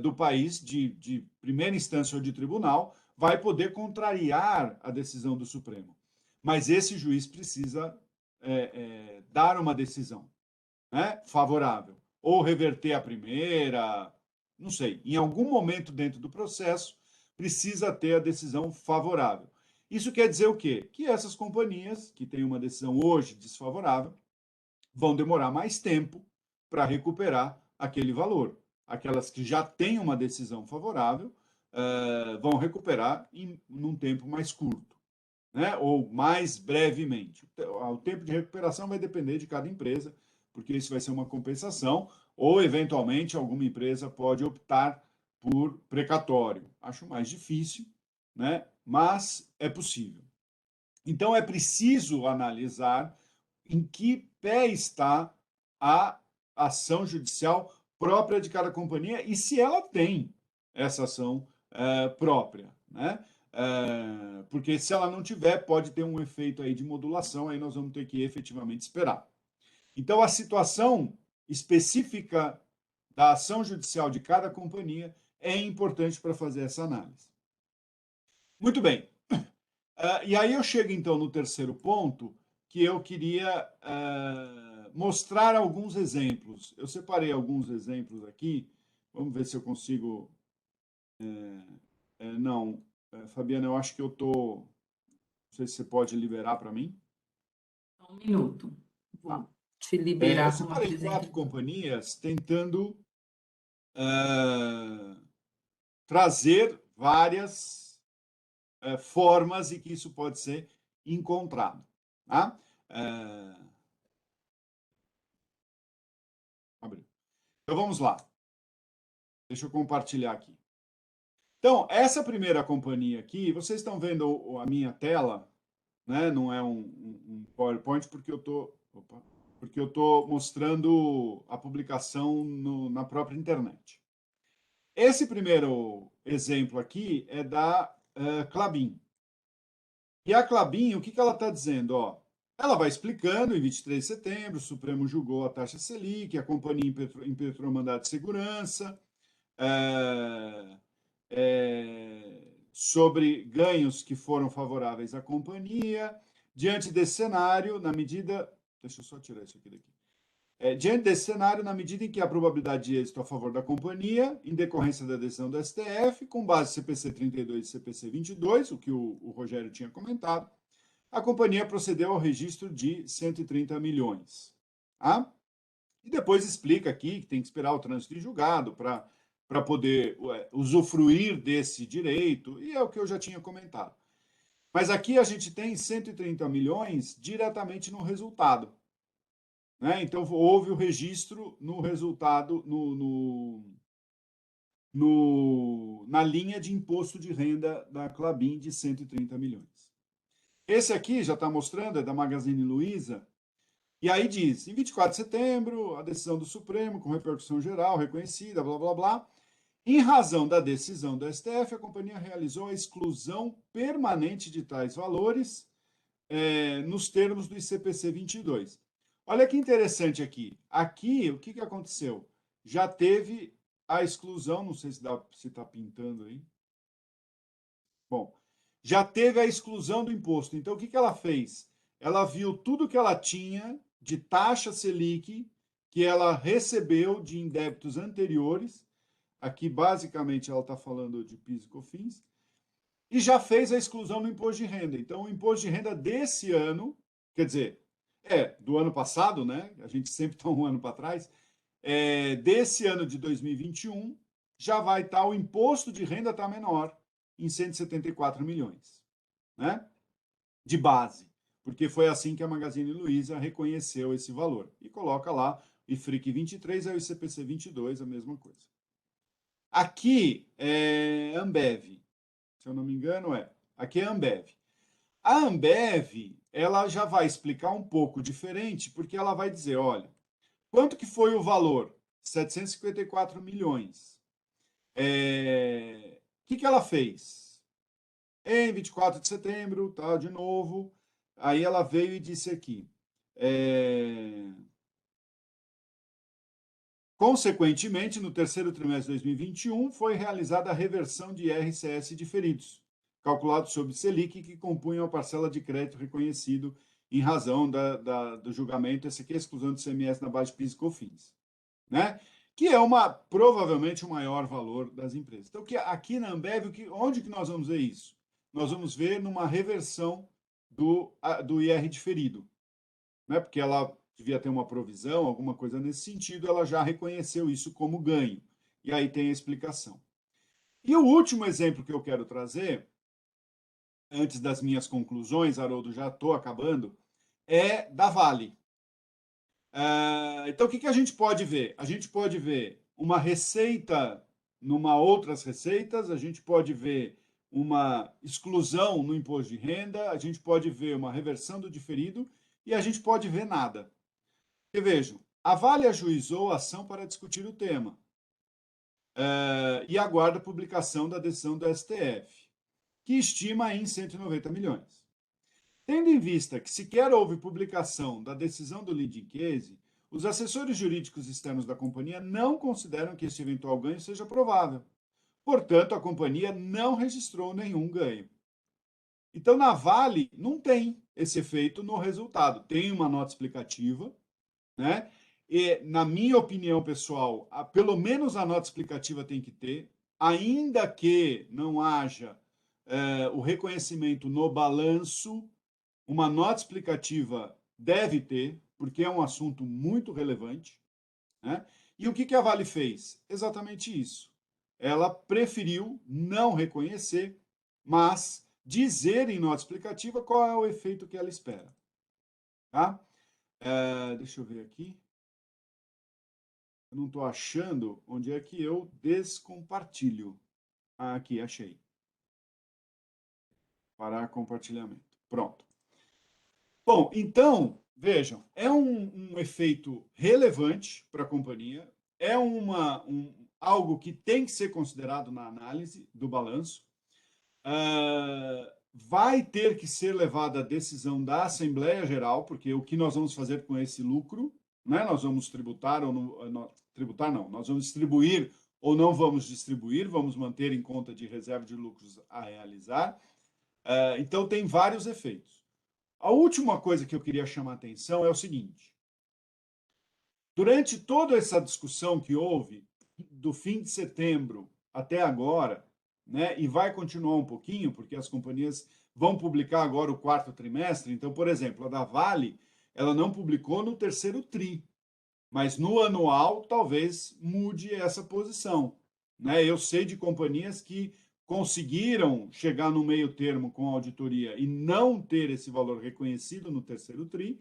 do país de primeira instância ou de tribunal vai poder contrariar a decisão do Supremo. Mas esse juiz precisa dar uma decisão, né, favorável, ou reverter a primeira, não sei. Em algum momento dentro do processo, precisa ter a decisão favorável. Isso quer dizer o quê? Que essas companhias que têm uma decisão hoje desfavorável vão demorar mais tempo para recuperar aquele valor. Aquelas que já têm uma decisão favorável vão recuperar num tempo mais curto, né? Ou mais brevemente. O tempo de recuperação vai depender de cada empresa, porque isso vai ser uma compensação, ou eventualmente alguma empresa pode optar por precatório. Acho mais difícil, né? Mas é possível. Então é preciso analisar em que pé está a ação judicial própria de cada companhia e se ela tem essa ação própria, né? Porque se ela não tiver, pode ter um efeito aí de modulação, aí nós vamos ter que efetivamente esperar. Então, a situação específica da ação judicial de cada companhia é importante para fazer essa análise. Muito bem. E aí eu chego, então, no terceiro ponto, que eu queria mostrar alguns exemplos. Eu separei alguns exemplos aqui. Vamos ver se eu consigo... não, Fabiana, eu acho que eu estou... Não sei se você pode liberar para mim. Um minuto. Vou te liberar. Eu separei 4 companhias tentando trazer várias formas em que isso pode ser encontrado. Tá? Então, vamos lá. Deixa eu compartilhar aqui. Então, essa primeira companhia aqui, vocês estão vendo a minha tela, né? Não é um PowerPoint, porque eu estou mostrando a publicação na própria internet. Esse primeiro exemplo aqui é da Klabin. E a Klabin, o que ela está dizendo? Ó, ela vai explicando, em 23 de setembro, o Supremo julgou a taxa Selic, a companhia impetrou mandado de segurança, sobre ganhos que foram favoráveis à companhia. Diante desse cenário, na medida... Deixa eu só tirar isso aqui daqui. Diante desse cenário, na medida em que a probabilidade de êxito a favor da companhia, em decorrência da decisão do STF, com base em CPC 32 e CPC 22, o que o Rogério tinha comentado, a companhia procedeu ao registro de 130 milhões. Tá? E depois explica aqui que tem que esperar o trânsito em julgado para poder usufruir desse direito, e é o que eu já tinha comentado. Mas aqui a gente tem 130 milhões diretamente no resultado. Né? Então, houve o registro no resultado, na linha de imposto de renda da Klabin de 130 milhões. Esse aqui já está mostrando, é da Magazine Luiza, e aí diz, em 24 de setembro, a decisão do Supremo, com repercussão geral, reconhecida, blá, blá, blá, em razão da decisão do STF, a companhia realizou a exclusão permanente de tais valores nos termos do ICPC 22. Olha que interessante aqui. Aqui, o que aconteceu? Já teve a exclusão, não sei se está pintando aí. Bom, já teve a exclusão do imposto. Então, o que ela fez? Ela viu tudo que ela tinha de taxa Selic que ela recebeu de débitos anteriores. Aqui, basicamente, ela está falando de PIS e COFINS, e já fez a exclusão no imposto de renda. Então, o imposto de renda desse ano, quer dizer, do ano passado, né? A gente sempre está um ano para trás, desse ano de 2021, já vai estar, o imposto de renda está menor, em 174 milhões, né? De base, porque foi assim que a Magazine Luiza reconheceu esse valor. E coloca lá o IFRIC 23, aí o ICPC 22, a mesma coisa. Aqui é Ambev, se eu não me engano, aqui é Ambev. A Ambev, ela já vai explicar um pouco diferente, porque ela vai dizer, olha, quanto que foi o valor? 754 milhões. O que ela fez? Em 24 de setembro, tá, de novo, aí ela veio e disse aqui, consequentemente, no terceiro trimestre de 2021, foi realizada a reversão de IRCS diferidos, calculados sob Selic, que compunham a parcela de crédito reconhecido em razão do julgamento, essa aqui é a exclusão do CMS na base de PIS e COFINS, né? Que é provavelmente o maior valor das empresas. Então, aqui na Ambev, onde que nós vamos ver isso? Nós vamos ver numa reversão do IR diferido, né? Porque ela devia ter uma provisão, alguma coisa nesse sentido, ela já reconheceu isso como ganho. E aí tem a explicação. E o último exemplo que eu quero trazer, antes das minhas conclusões, Haroldo, já estou acabando, é da Vale. Então, o que a gente pode ver? A gente pode ver uma receita numa outras receitas, a gente pode ver uma exclusão no imposto de renda, a gente pode ver uma reversão do diferido e a gente pode ver nada. Porque vejam, a Vale ajuizou a ação para discutir o tema e aguarda a publicação da decisão do STF, que estima em 190 milhões. Tendo em vista que sequer houve publicação da decisão do leading case, os assessores jurídicos externos da companhia não consideram que esse eventual ganho seja provável. Portanto, a companhia não registrou nenhum ganho. Então, na Vale, não tem esse efeito no resultado. Tem uma nota explicativa, né? E, na minha opinião pessoal, pelo menos a nota explicativa tem que ter, ainda que não haja o reconhecimento no balanço, uma nota explicativa deve ter, porque é um assunto muito relevante, né? E o que a Vale fez? Exatamente isso. Ela preferiu não reconhecer, mas dizer em nota explicativa qual é o efeito que ela espera. Tá? Deixa eu ver aqui. Eu não estou achando onde é que eu descompartilho. Aqui, achei. Parar compartilhamento. Pronto. Bom, então, vejam, é um efeito relevante para a companhia, é algo que tem que ser considerado na análise do balanço, vai ter que ser levada a decisão da Assembleia Geral, porque o que nós vamos fazer com esse lucro, né? Nós vamos tributar ou não, tributar não, nós vamos distribuir ou não vamos distribuir, vamos manter em conta de reserva de lucros a realizar. Então, tem vários efeitos. A última coisa que eu queria chamar a atenção é o seguinte. Durante toda essa discussão que houve, do fim de setembro até agora, né, e vai continuar um pouquinho, porque as companhias vão publicar agora o quarto trimestre. Então, por exemplo, a da Vale, ela não publicou no terceiro TRI, mas no anual talvez mude essa posição, né? Eu sei de companhias que conseguiram chegar no meio termo com a auditoria e não ter esse valor reconhecido no terceiro TRI,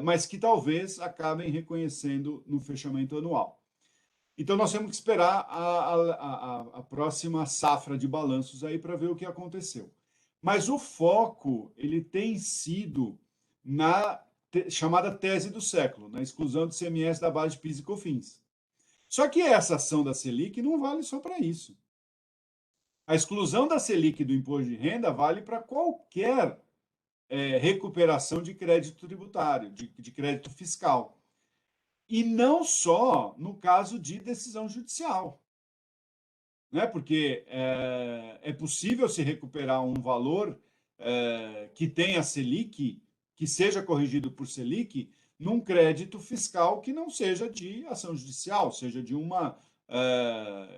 mas que talvez acabem reconhecendo no fechamento anual. Então, nós temos que esperar a próxima safra de balanços aí para ver o que aconteceu. Mas o foco ele tem sido na chamada tese do século, na exclusão do CMS da base de PIS e COFINS. Só que essa ação da Selic não vale só para isso. A exclusão da Selic do imposto de renda vale para qualquer recuperação de crédito tributário, de crédito fiscal. E não só no caso de decisão judicial. Né? Porque é possível se recuperar um valor que tem a Selic, que seja corrigido por Selic num crédito fiscal que não seja de ação judicial, seja de uma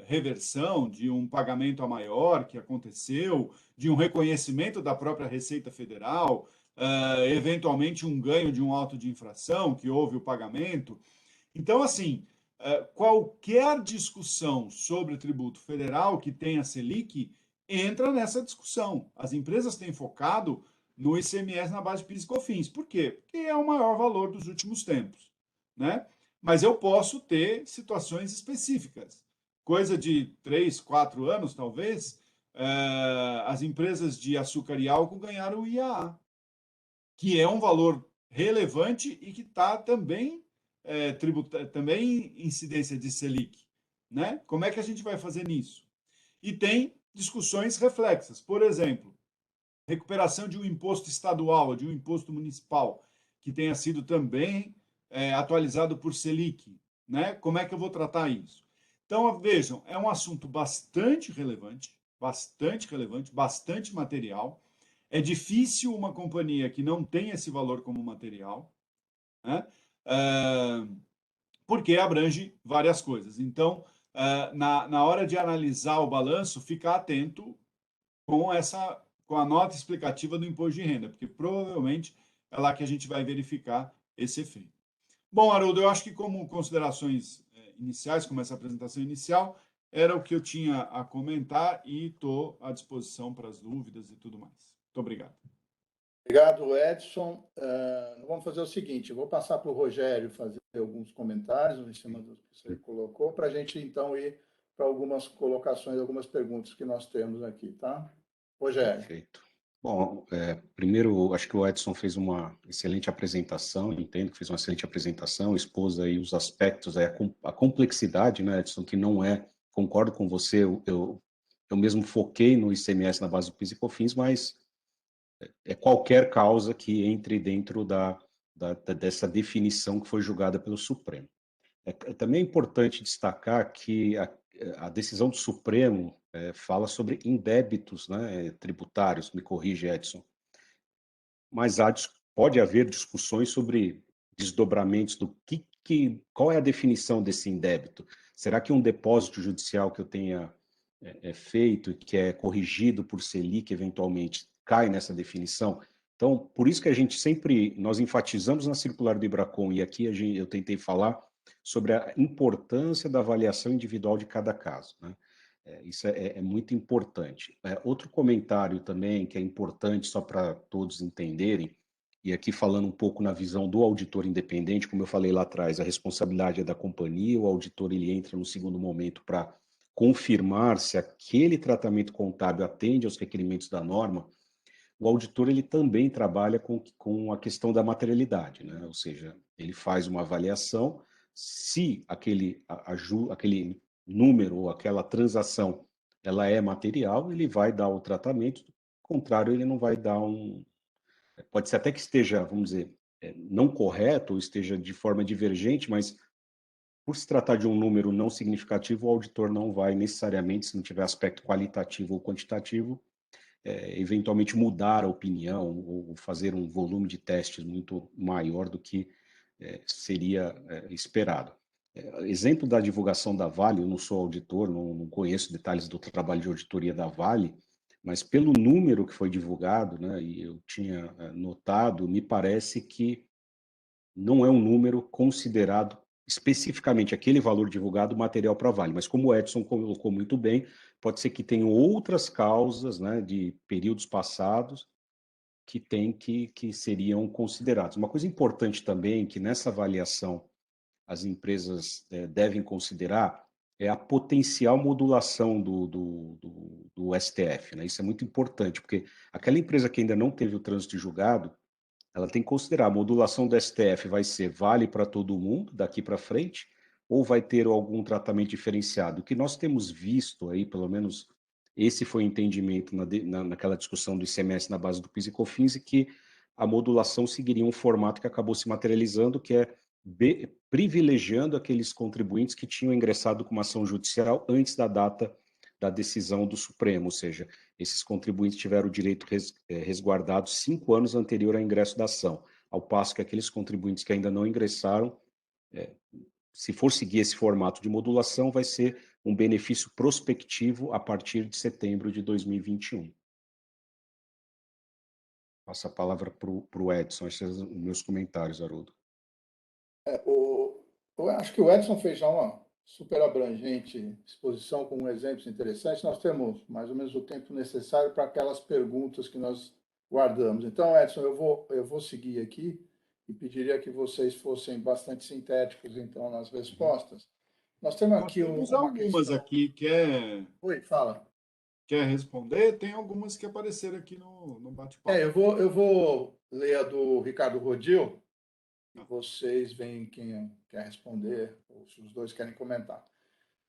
reversão, de um pagamento a maior que aconteceu, de um reconhecimento da própria Receita Federal, eventualmente um ganho de um auto de infração, que houve o pagamento. Então, assim, qualquer discussão sobre tributo federal que tenha Selic entra nessa discussão. As empresas têm focado no ICMS na base de PIS e COFINS. Por quê? Porque é o maior valor dos últimos tempos, né? Mas eu posso ter situações específicas. Coisa de 3, 4 anos, talvez, as empresas de açúcar e álcool ganharam o IAA, que é um valor relevante e que está também também incidência de Selic, né? Como é que a gente vai fazer nisso? E tem discussões reflexas. Por exemplo, recuperação de um imposto estadual, de um imposto municipal, que tenha sido também atualizado por Selic, né? Como é que eu vou tratar isso? Então, vejam, é um assunto bastante relevante, bastante material. É difícil uma companhia que não tem esse valor como material, né? Porque abrange várias coisas. Então, na hora de analisar o balanço, ficar atento com a nota explicativa do imposto de renda, porque provavelmente é lá que a gente vai verificar esse efeito. Bom, Haroldo, eu acho que como considerações iniciais, como essa apresentação inicial, era o que eu tinha a comentar e estou à disposição para as dúvidas e tudo mais. Muito obrigado. Obrigado, Edson. Vamos fazer o seguinte, eu vou passar para o Rogério fazer alguns comentários em cima do que você colocou, para a gente, então, ir para algumas colocações, algumas perguntas que nós temos aqui, tá? Rogério. Perfeito. Bom, primeiro, acho que o Edson fez uma excelente apresentação, entendo que fez uma excelente apresentação, expôs aí os aspectos, a complexidade, né, Edson, que não é, concordo com você, eu mesmo foquei no ICMS na base do PIS e COFINS, mas é qualquer causa que entre dentro dessa definição que foi julgada pelo Supremo. Também é importante destacar que a decisão do Supremo fala sobre indébitos, né, tributários, me corrige, Edson, mas pode haver discussões sobre desdobramentos do qual é a definição desse indébito. Será que um depósito judicial que eu tenha feito e que é corrigido por Selic, eventualmente, cai nessa definição? Então, por isso que nós enfatizamos na circular do IBRACON, e aqui eu tentei falar sobre a importância da avaliação individual de cada caso, né? Isso é muito importante. Outro comentário também que é importante, só para todos entenderem, e aqui falando um pouco na visão do auditor independente, como eu falei lá atrás, a responsabilidade é da companhia, o auditor ele entra no segundo momento para confirmar se aquele tratamento contábil atende aos requerimentos da norma. O auditor ele também trabalha com a questão da materialidade, né? Ou seja, ele faz uma avaliação se aquele número ou aquela transação ela é material, ele vai dar o tratamento, do contrário, ele não vai dar pode ser até que esteja, vamos dizer, não correto, ou esteja de forma divergente, mas por se tratar de um número não significativo, o auditor não vai necessariamente, se não tiver aspecto qualitativo ou quantitativo, eventualmente mudar a opinião ou fazer um volume de testes muito maior do que seria esperado. Exemplo da divulgação da Vale, eu não sou auditor, não conheço detalhes do trabalho de auditoria da Vale, mas pelo número que foi divulgado, né, e eu tinha notado, me parece que não é um número considerado especificamente aquele valor divulgado material para a Vale, mas como o Edson colocou muito bem, pode ser que tenham outras causas, né, de períodos passados que seriam considerados. Uma coisa importante também que nessa avaliação as empresas devem considerar é a potencial modulação do STF, né? Isso é muito importante, porque aquela empresa que ainda não teve o trânsito julgado, ela tem que considerar a modulação do STF vale para todo mundo daqui para frente, ou vai ter algum tratamento diferenciado? O que nós temos visto aí, pelo menos esse foi o entendimento naquela discussão do ICMS na base do PIS e COFINS, e que a modulação seguiria um formato que acabou se materializando, que é privilegiando aqueles contribuintes que tinham ingressado com uma ação judicial antes da data da decisão do Supremo, ou seja, esses contribuintes tiveram o direito resguardado 5 anos anterior ao ingresso da ação. ao passo que aqueles contribuintes que ainda não ingressaram, se for seguir esse formato de modulação, vai ser um benefício prospectivo a partir de setembro de 2021. Passo a palavra para o Edson. Esses são os meus comentários, Haroldo. Eu acho que o Edson fez já uma super abrangente exposição com exemplos interessantes. Nós temos mais ou menos o tempo necessário para aquelas perguntas que nós guardamos. Então, Edson, eu vou seguir aqui e pediria que vocês fossem bastante sintéticos, então, nas respostas. Nós temos aqui temos uma algumas questão... aqui. Oi, fala. Quer responder? Tem algumas que apareceram aqui no bate-papo. Eu vou ler a do Ricardo Rodil, e vocês veem quem quer responder, ou se os dois querem comentar.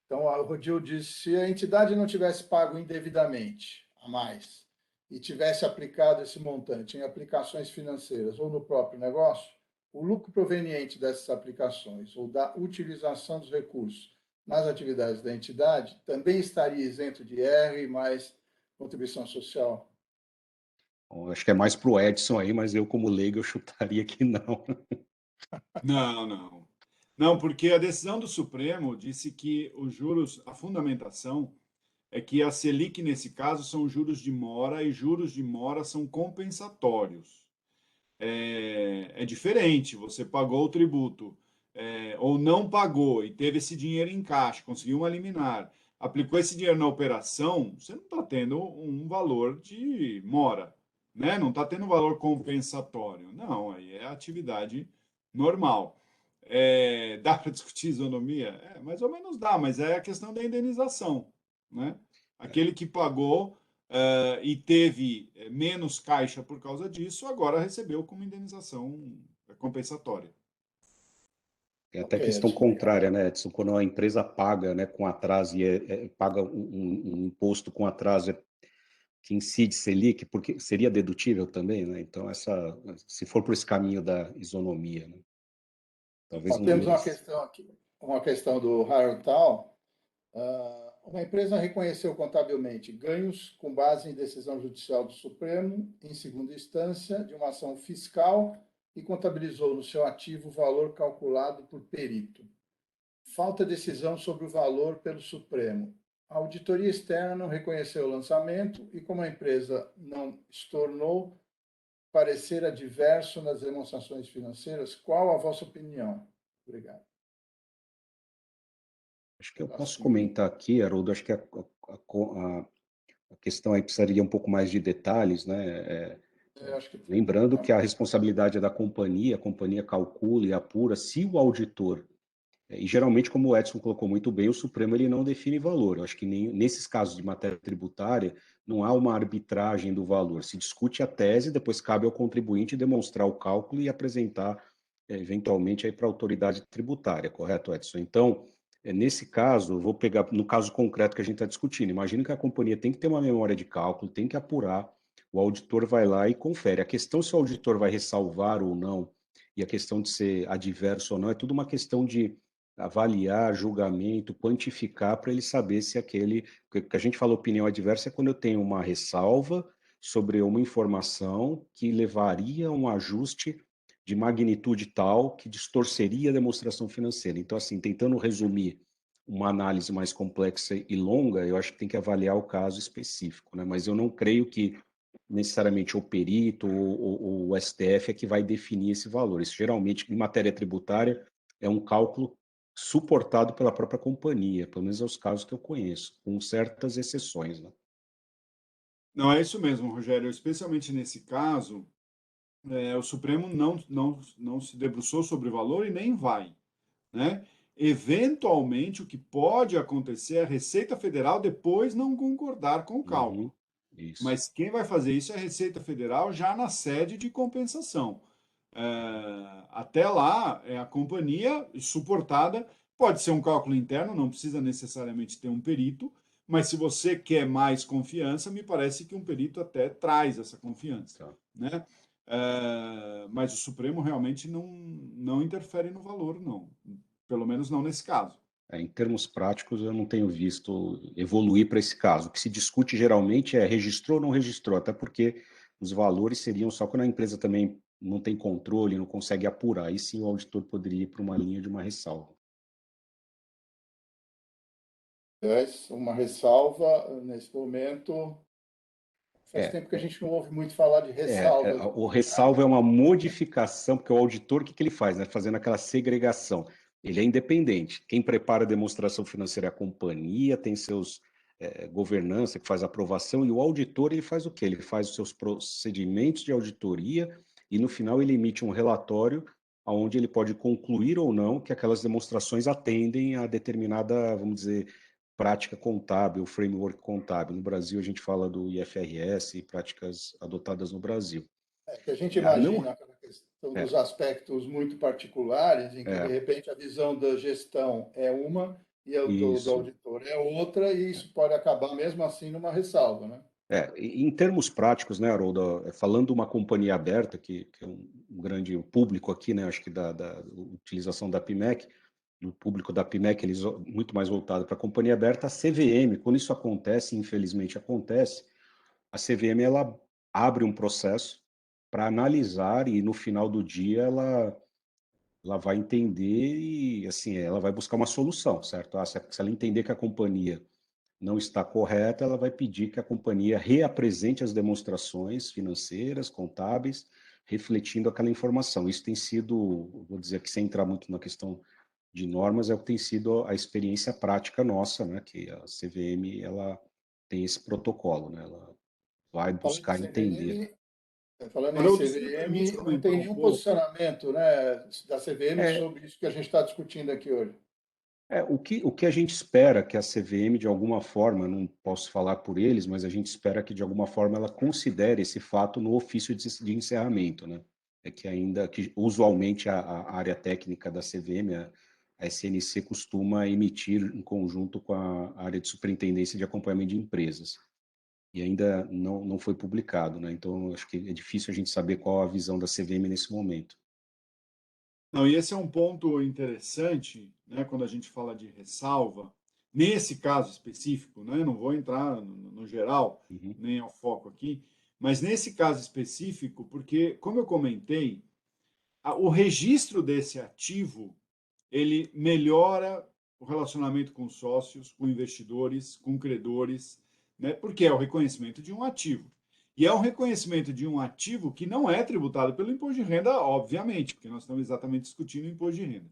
Então, o Rodil diz, se a entidade não tivesse pago indevidamente a mais e tivesse aplicado esse montante em aplicações financeiras ou no próprio negócio, o lucro proveniente dessas aplicações ou da utilização dos recursos nas atividades da entidade também estaria isento de IR mais contribuição social? Bom, acho que é mais para o Edson aí, mas eu, como leigo, eu chutaria que não. Não. Não, porque a decisão do Supremo disse que os juros, a fundamentação é que a Selic, nesse caso, são juros de mora, e juros de mora são compensatórios. É diferente, você pagou o tributo, ou não pagou, e teve esse dinheiro em caixa, conseguiu uma liminar, aplicou esse dinheiro na operação, você não está tendo um valor de mora, né? Não está tendo um valor compensatório. Não, aí é atividade normal. Dá para discutir isonomia? Mais ou menos dá, mas é a questão da indenização, né? Aquele que pagou e teve menos caixa por causa disso, agora recebeu como indenização compensatória. É até questão contrária, né, Edson? Quando a empresa paga, né, com atraso e paga um imposto com atraso que incide Selic, porque seria dedutível também, né? Então, se for por esse caminho da isonomia, né? Talvez Nós temos uma questão aqui, uma questão do Harold Tal. Uma empresa reconheceu contabilmente ganhos com base em decisão judicial do Supremo, em segunda instância, de uma ação fiscal e contabilizou no seu ativo o valor calculado por perito. Falta decisão sobre o valor pelo Supremo. A auditoria externa não reconheceu o lançamento e, como a empresa não estornou parecer adverso nas demonstrações financeiras, qual a vossa opinião? Obrigado. Acho que eu posso comentar aqui, Haroldo, acho que a questão aí precisaria um pouco mais de detalhes, né? Lembrando que a responsabilidade é da companhia, a companhia calcula e apura se o auditor, e geralmente, como o Edson colocou muito bem, o Supremo ele não define valor. Eu acho que nesses casos de matéria tributária não há uma arbitragem do valor. Se discute a tese, depois cabe ao contribuinte demonstrar o cálculo e apresentar, eventualmente, para a autoridade tributária, correto, Edson? Então, nesse caso, eu vou pegar no caso concreto que a gente está discutindo. Imagina que a companhia tem que ter uma memória de cálculo, tem que apurar, o auditor vai lá e confere. A questão se o auditor vai ressalvar ou não, e a questão de ser adverso ou não, é tudo uma questão de avaliar, julgamento, quantificar para ele saber se aquele... que a gente fala opinião adversa é quando eu tenho uma ressalva sobre uma informação que levaria a um ajuste de magnitude tal que distorceria a demonstração financeira. Então, assim, tentando resumir uma análise mais complexa e longa, eu acho que tem que avaliar o caso específico, né? Mas eu não creio que necessariamente o perito ou o STF é que vai definir esse valor. Isso, geralmente, em matéria tributária, é um cálculo suportado pela própria companhia, pelo menos é os casos que eu conheço, com certas exceções, né? Não, é isso mesmo, Rogério. Especialmente nesse caso, o Supremo não se debruçou sobre o valor e nem vai, né? Eventualmente, o que pode acontecer é a Receita Federal depois não concordar com o cálculo. Isso. Mas quem vai fazer isso é a Receita Federal já na sede de compensação. Até lá, é a companhia suportada, pode ser um cálculo interno, não precisa necessariamente ter um perito, mas se você quer mais confiança, me parece que um perito até traz essa confiança, Tá. né? Mas o Supremo realmente não interfere no valor, não. Pelo menos não nesse caso. Em termos práticos, eu não tenho visto evoluir para esse caso. O que se discute geralmente é registrou ou não registrou, até porque os valores seriam só quando a empresa também não tem controle, não consegue apurar. Aí sim o auditor poderia ir para uma linha de uma ressalva. Uma ressalva, nesse momento, faz tempo que a gente não ouve muito falar de ressalva. O ressalva é uma modificação, porque o auditor, o que ele faz? Né? Fazendo aquela segregação. Ele é independente. Quem prepara a demonstração financeira é a companhia, tem seus governança, que faz aprovação, e o auditor, ele faz o quê? Ele faz os seus procedimentos de auditoria e, no final, ele emite um relatório onde ele pode concluir ou não que aquelas demonstrações atendem a determinada, vamos dizer, prática contábil, framework contábil. No Brasil, a gente fala do IFRS e práticas adotadas no Brasil. Que a gente imagina aquela questão dos aspectos muito particulares, em que, de repente, a visão da gestão é uma e a do auditor é outra, e isso pode acabar, mesmo assim, numa ressalva, né? Em termos práticos, né, Haroldo, falando de uma companhia aberta, que é um grande público aqui, né, acho que da utilização da PMEC, do público da PMEC, eles muito mais voltado para a companhia aberta, a CVM, quando isso acontece, infelizmente acontece, a CVM ela abre um processo para analisar e no final do dia ela vai entender e assim ela vai buscar uma solução, certo? Se ela entender que a companhia não está correta, ela vai pedir que a companhia reapresente as demonstrações financeiras, contábeis, refletindo aquela informação. Isso tem sido, vou dizer que sem entrar muito na questão de normas, é o que tem sido a experiência prática nossa, né? Que a CVM ela tem esse protocolo, né? Ela vai buscar entender. Falando em CVM, não tem nenhum posicionamento, né, da CVM sobre isso que a gente está discutindo aqui hoje. O que a gente espera que a CVM, de alguma forma, não posso falar por eles, mas a gente espera que, de alguma forma, ela considere esse fato no ofício de encerramento, né? Que usualmente a área técnica da CVM, a SNC, costuma emitir em conjunto com a área de superintendência de acompanhamento de empresas. E ainda não foi publicado, né? Então, acho que é difícil a gente saber qual a visão da CVM nesse momento. Não, e esse é um ponto interessante, né, quando a gente fala de ressalva, nesse caso específico, né, não vou entrar no geral, nem ao foco aqui, mas nesse caso específico, porque, como eu comentei, o registro desse ativo, ele melhora o relacionamento com sócios, com investidores, com credores, né, porque é o reconhecimento de um ativo. E é um reconhecimento de um ativo que não é tributado pelo imposto de renda, obviamente, porque nós estamos exatamente discutindo o imposto de renda.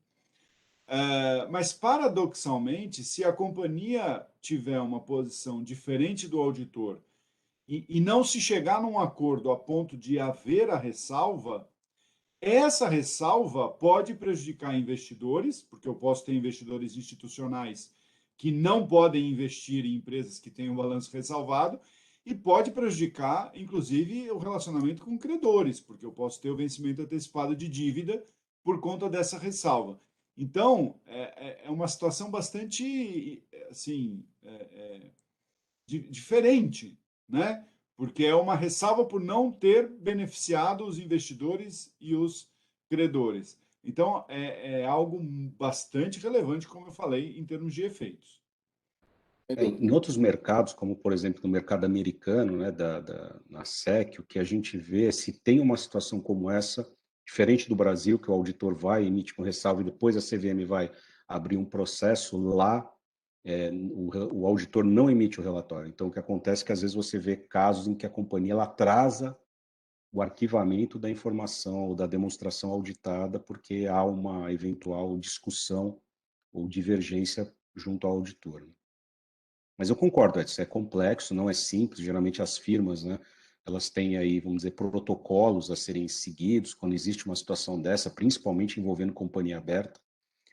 Mas, paradoxalmente, se a companhia tiver uma posição diferente do auditor e não se chegar num acordo a ponto de haver a ressalva, essa ressalva pode prejudicar investidores, porque eu posso ter investidores institucionais que não podem investir em empresas que têm um balanço ressalvado, e pode prejudicar, inclusive, o relacionamento com credores, porque eu posso ter o vencimento antecipado de dívida por conta dessa ressalva. Então, é uma situação bastante assim, diferente, né? Porque é uma ressalva por não ter beneficiado os investidores e os credores. Então, é algo bastante relevante, como eu falei, em termos de efeitos. Em outros mercados, como por exemplo no mercado americano, né, na SEC, o que a gente vê, se tem uma situação como essa, diferente do Brasil, que o auditor vai, emite com ressalva e depois a CVM vai abrir um processo, lá o auditor não emite o relatório. Então, o que acontece é que às vezes você vê casos em que a companhia ela atrasa o arquivamento da informação ou da demonstração auditada porque há uma eventual discussão ou divergência junto ao auditor. Mas eu concordo, isso é complexo, não é simples. Geralmente as firmas, né, elas têm aí, vamos dizer, protocolos a serem seguidos quando existe uma situação dessa, principalmente envolvendo companhia aberta,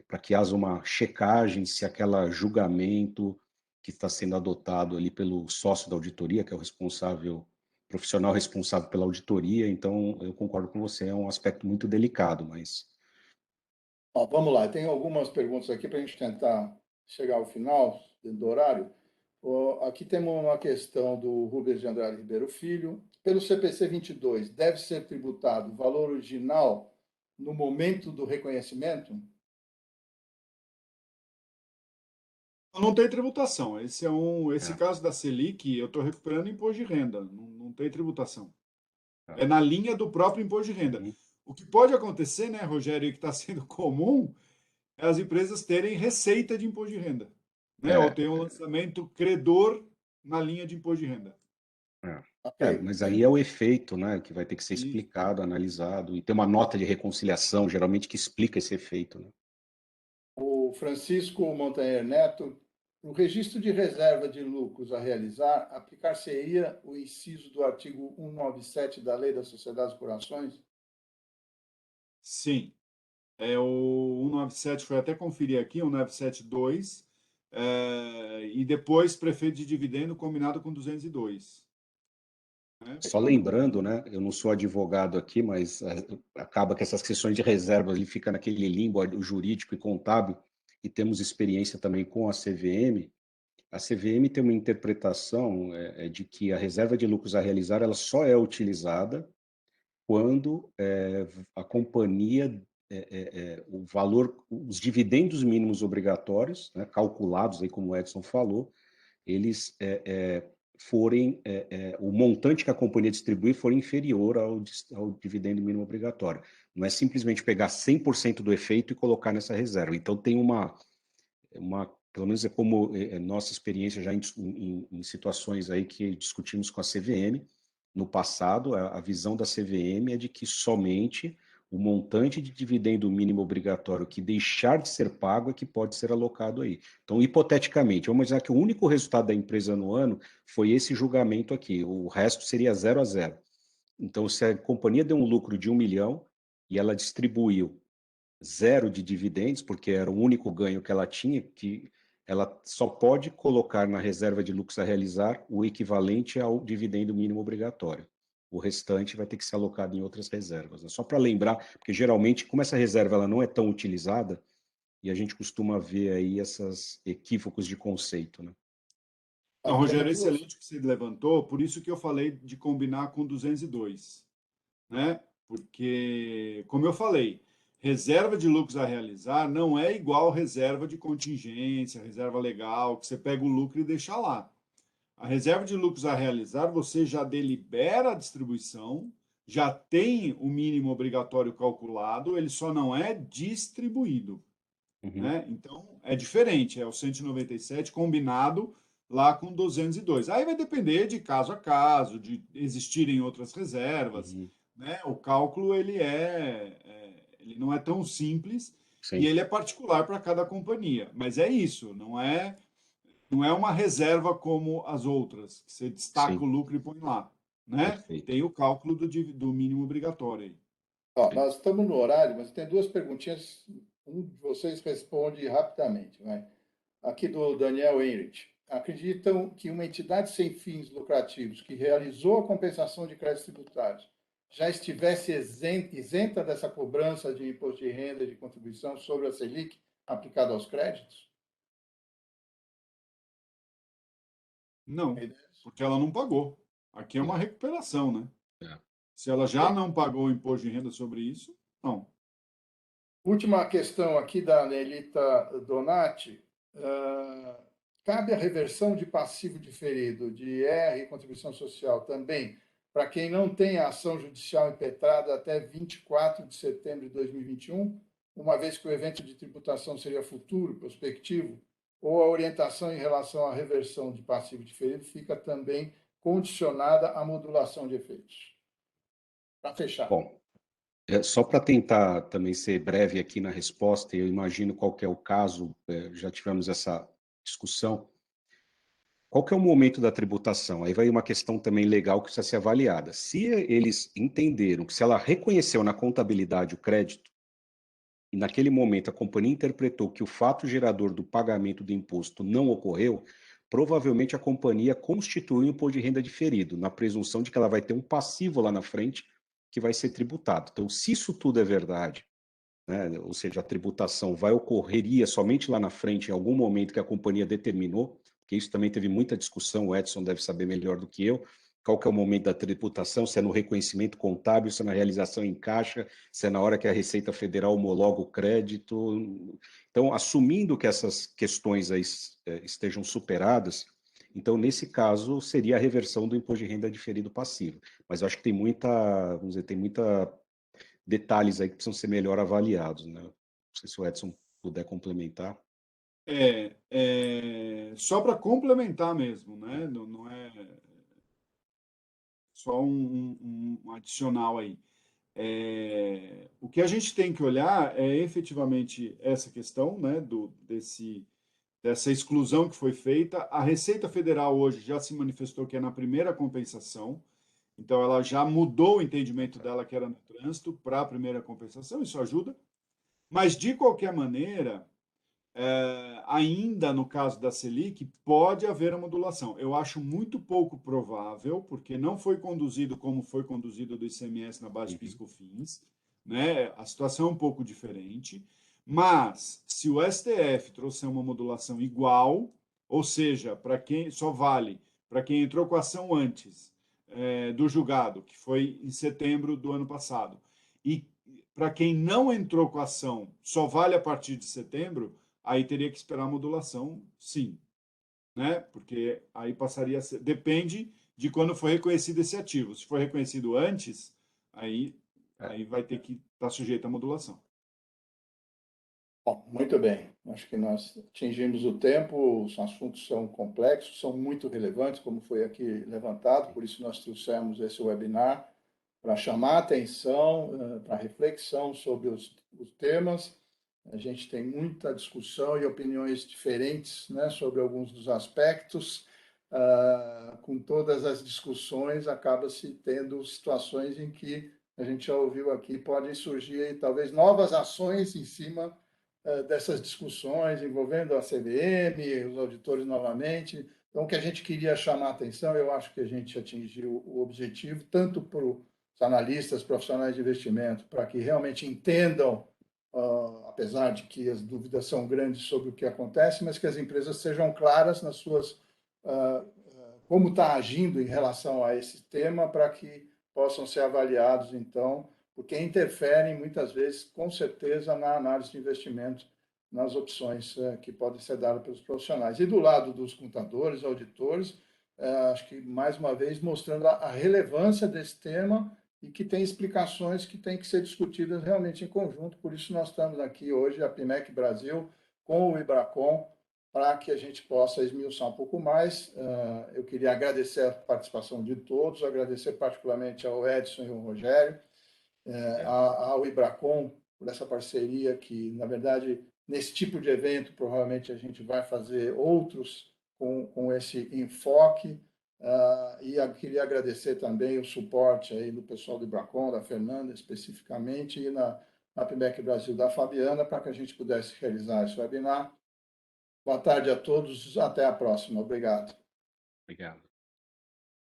para que haja uma checagem se aquele julgamento que está sendo adotado ali pelo sócio da auditoria, que é o responsável, profissional responsável pela auditoria. Então, eu concordo com você, é um aspecto muito delicado, mas... Vamos lá, tem algumas perguntas aqui para a gente tentar chegar ao final do horário. Aqui temos uma questão do Rubens de Andrade Ribeiro Filho. Pelo CPC 22, deve ser tributado o valor original no momento do reconhecimento? Não tem tributação. Esse caso da Selic, eu estou recuperando imposto de renda. Não tem tributação. É na linha do próprio imposto de renda. O que pode acontecer, né, Rogério, e que está sendo comum, é as empresas terem receita de imposto de renda, né? Ou ter um lançamento credor na linha de imposto de renda. Mas aí é o efeito, né, que vai ter que ser Isso. explicado, analisado, e tem uma nota de reconciliação, geralmente, que explica esse efeito, né? O Francisco Montanher Neto, no registro de reserva de lucros a realizar, aplicar-se-ia o inciso do artigo 197 da Lei das Sociedades por Ações? Sim. O 197 foi até conferir aqui, 197.2, e depois prefeito de dividendo combinado com 202. Né? Só lembrando, né, eu não sou advogado aqui, mas acaba que essas questões de reserva ali fica naquele limbo jurídico e contábil, e temos experiência também com a CVM. A CVM tem uma interpretação de que a reserva de lucros a realizar ela só é utilizada quando a companhia, o valor, os dividendos mínimos obrigatórios, né, calculados, aí, como o Edson falou, eles forem, o montante que a companhia distribuir for inferior ao dividendo mínimo obrigatório. Não é simplesmente pegar 100% do efeito e colocar nessa reserva. Então, tem pelo menos é como nossa experiência já em situações aí que discutimos com a CVM, no passado, a visão da CVM é de que somente o montante de dividendo mínimo obrigatório que deixar de ser pago é que pode ser alocado aí. Então, hipoteticamente, vamos dizer que o único resultado da empresa no ano foi esse julgamento aqui, o resto seria 0 a 0. Então, se a companhia deu um lucro de 1 milhão e ela distribuiu 0 de dividendos, porque era o único ganho que ela tinha, que ela só pode colocar na reserva de lucros a realizar o equivalente ao dividendo mínimo obrigatório. O restante vai ter que ser alocado em outras reservas. Né? Só para lembrar, porque geralmente, como essa reserva ela não é tão utilizada, e a gente costuma ver aí esses equívocos de conceito. Né? Não, Rogério, excelente o que você levantou, por isso que eu falei de combinar com 202, né? Porque, como eu falei, reserva de lucros a realizar não é igual reserva de contingência, reserva legal, que você pega o lucro e deixa lá. A reserva de lucros a realizar, você já delibera a distribuição, já tem o mínimo obrigatório calculado, ele só não é distribuído. Né? Então, é diferente, é o 197 combinado lá com 202. Aí vai depender de caso a caso, de existirem outras reservas, né? O cálculo ele não é tão simples. Sim. E ele é particular para cada companhia. Mas é isso, não é uma reserva como as outras, que você destaca Sim. o lucro e põe lá. Né? Tem o cálculo do mínimo obrigatório aí. Ó, nós estamos no horário, mas tem duas perguntinhas. Um de vocês responde rapidamente. Vai. Aqui do Daniel Heinrich. Acreditam que uma entidade sem fins lucrativos que realizou a compensação de créditos tributários já estivesse isenta dessa cobrança de imposto de renda e de contribuição sobre a Selic aplicada aos créditos? Não, porque ela não pagou. Aqui é uma recuperação, né? Se ela já não pagou o imposto de renda sobre isso, não. Última questão aqui da Nelita Donati. Cabe a reversão de passivo diferido de IR e contribuição social também para quem não tem a ação judicial impetrada até 24 de setembro de 2021, uma vez que o evento de tributação seria futuro, prospectivo, ou a orientação em relação à reversão de passivo diferido fica também condicionada à modulação de efeitos? Para fechar. Bom, só para tentar também ser breve aqui na resposta, eu imagino qual que é o caso, já tivemos essa discussão. Qual que é o momento da tributação? Aí vai uma questão também legal que precisa ser avaliada. Se eles entenderam que se ela reconheceu na contabilidade o crédito, e naquele momento a companhia interpretou que o fato gerador do pagamento do imposto não ocorreu, provavelmente a companhia constitui um imposto de renda diferido, na presunção de que ela vai ter um passivo lá na frente que vai ser tributado. Então, se isso tudo é verdade, né, ou seja, a tributação ocorreria somente lá na frente, em algum momento que a companhia determinou, porque isso também teve muita discussão, o Edson deve saber melhor do que eu, qual que é o momento da tributação, se é no reconhecimento contábil, se é na realização em caixa, se é na hora que a Receita Federal homologa o crédito. Então, assumindo que essas questões aí estejam superadas, então, nesse caso, seria a reversão do imposto de renda diferido passivo. Mas eu acho que tem muita, vamos dizer, detalhes aí que precisam ser melhor avaliados, né? Não sei se o Edson puder complementar. Só para complementar mesmo, né? Não é só um adicional aí. O que a gente tem que olhar é efetivamente essa questão, né, dessa exclusão que foi feita. A Receita Federal hoje já se manifestou que é na primeira compensação, então ela já mudou o entendimento dela, que era no trânsito, para a primeira compensação, isso ajuda. Mas, de qualquer maneira, ainda no caso da Selic, pode haver a modulação. Eu acho muito pouco provável, porque não foi conduzido como foi conduzido do ICMS na base de PIS/COFINS, né? A situação é um pouco diferente, mas se o STF trouxer uma modulação igual, ou seja, para quem só vale para quem entrou com a ação antes do julgado, que foi em setembro do ano passado, e para quem não entrou com a ação só vale a partir de setembro, aí teria que esperar a modulação, sim, né? Porque aí passaria a ser, depende de quando foi reconhecido esse ativo. Se for reconhecido antes, aí vai ter que estar sujeito à modulação. Bom, muito bem. Acho que nós atingimos o tempo, os assuntos são complexos, são muito relevantes, como foi aqui levantado, por isso nós trouxemos esse webinar para chamar a atenção, para reflexão sobre os temas. A gente tem muita discussão e opiniões diferentes, né, sobre alguns dos aspectos. Com todas as discussões, acaba-se tendo situações em que a gente já ouviu aqui, podem surgir talvez novas ações em cima dessas discussões envolvendo a CVM, os auditores novamente. Então, o que a gente queria chamar a atenção, eu acho que a gente atingiu o objetivo, tanto para os analistas, profissionais de investimento, para que realmente entendam, apesar de que as dúvidas são grandes sobre o que acontece, mas que as empresas sejam claras nas suas como está agindo em relação a esse tema, para que possam ser avaliados, então, porque interferem muitas vezes, com certeza, na análise de investimento, nas opções que podem ser dadas pelos profissionais. E do lado dos contadores, auditores, acho que, mais uma vez, mostrando a relevância desse tema e que tem explicações que têm que ser discutidas realmente em conjunto. Por isso, nós estamos aqui hoje, a PMEC Brasil, com o IBRACON, para que a gente possa esmiuçar um pouco mais. Eu queria agradecer a participação de todos, agradecer particularmente ao Edson e ao Rogério, ao IBRACON, por essa parceria que, na verdade, nesse tipo de evento, provavelmente a gente vai fazer outros com esse enfoque. E eu queria agradecer também o suporte aí do pessoal do IBRACON, da Fernanda especificamente, e na PMEC Brasil da Fabiana, para que a gente pudesse realizar esse webinar. Boa tarde a todos, até a próxima. Obrigado. Obrigado.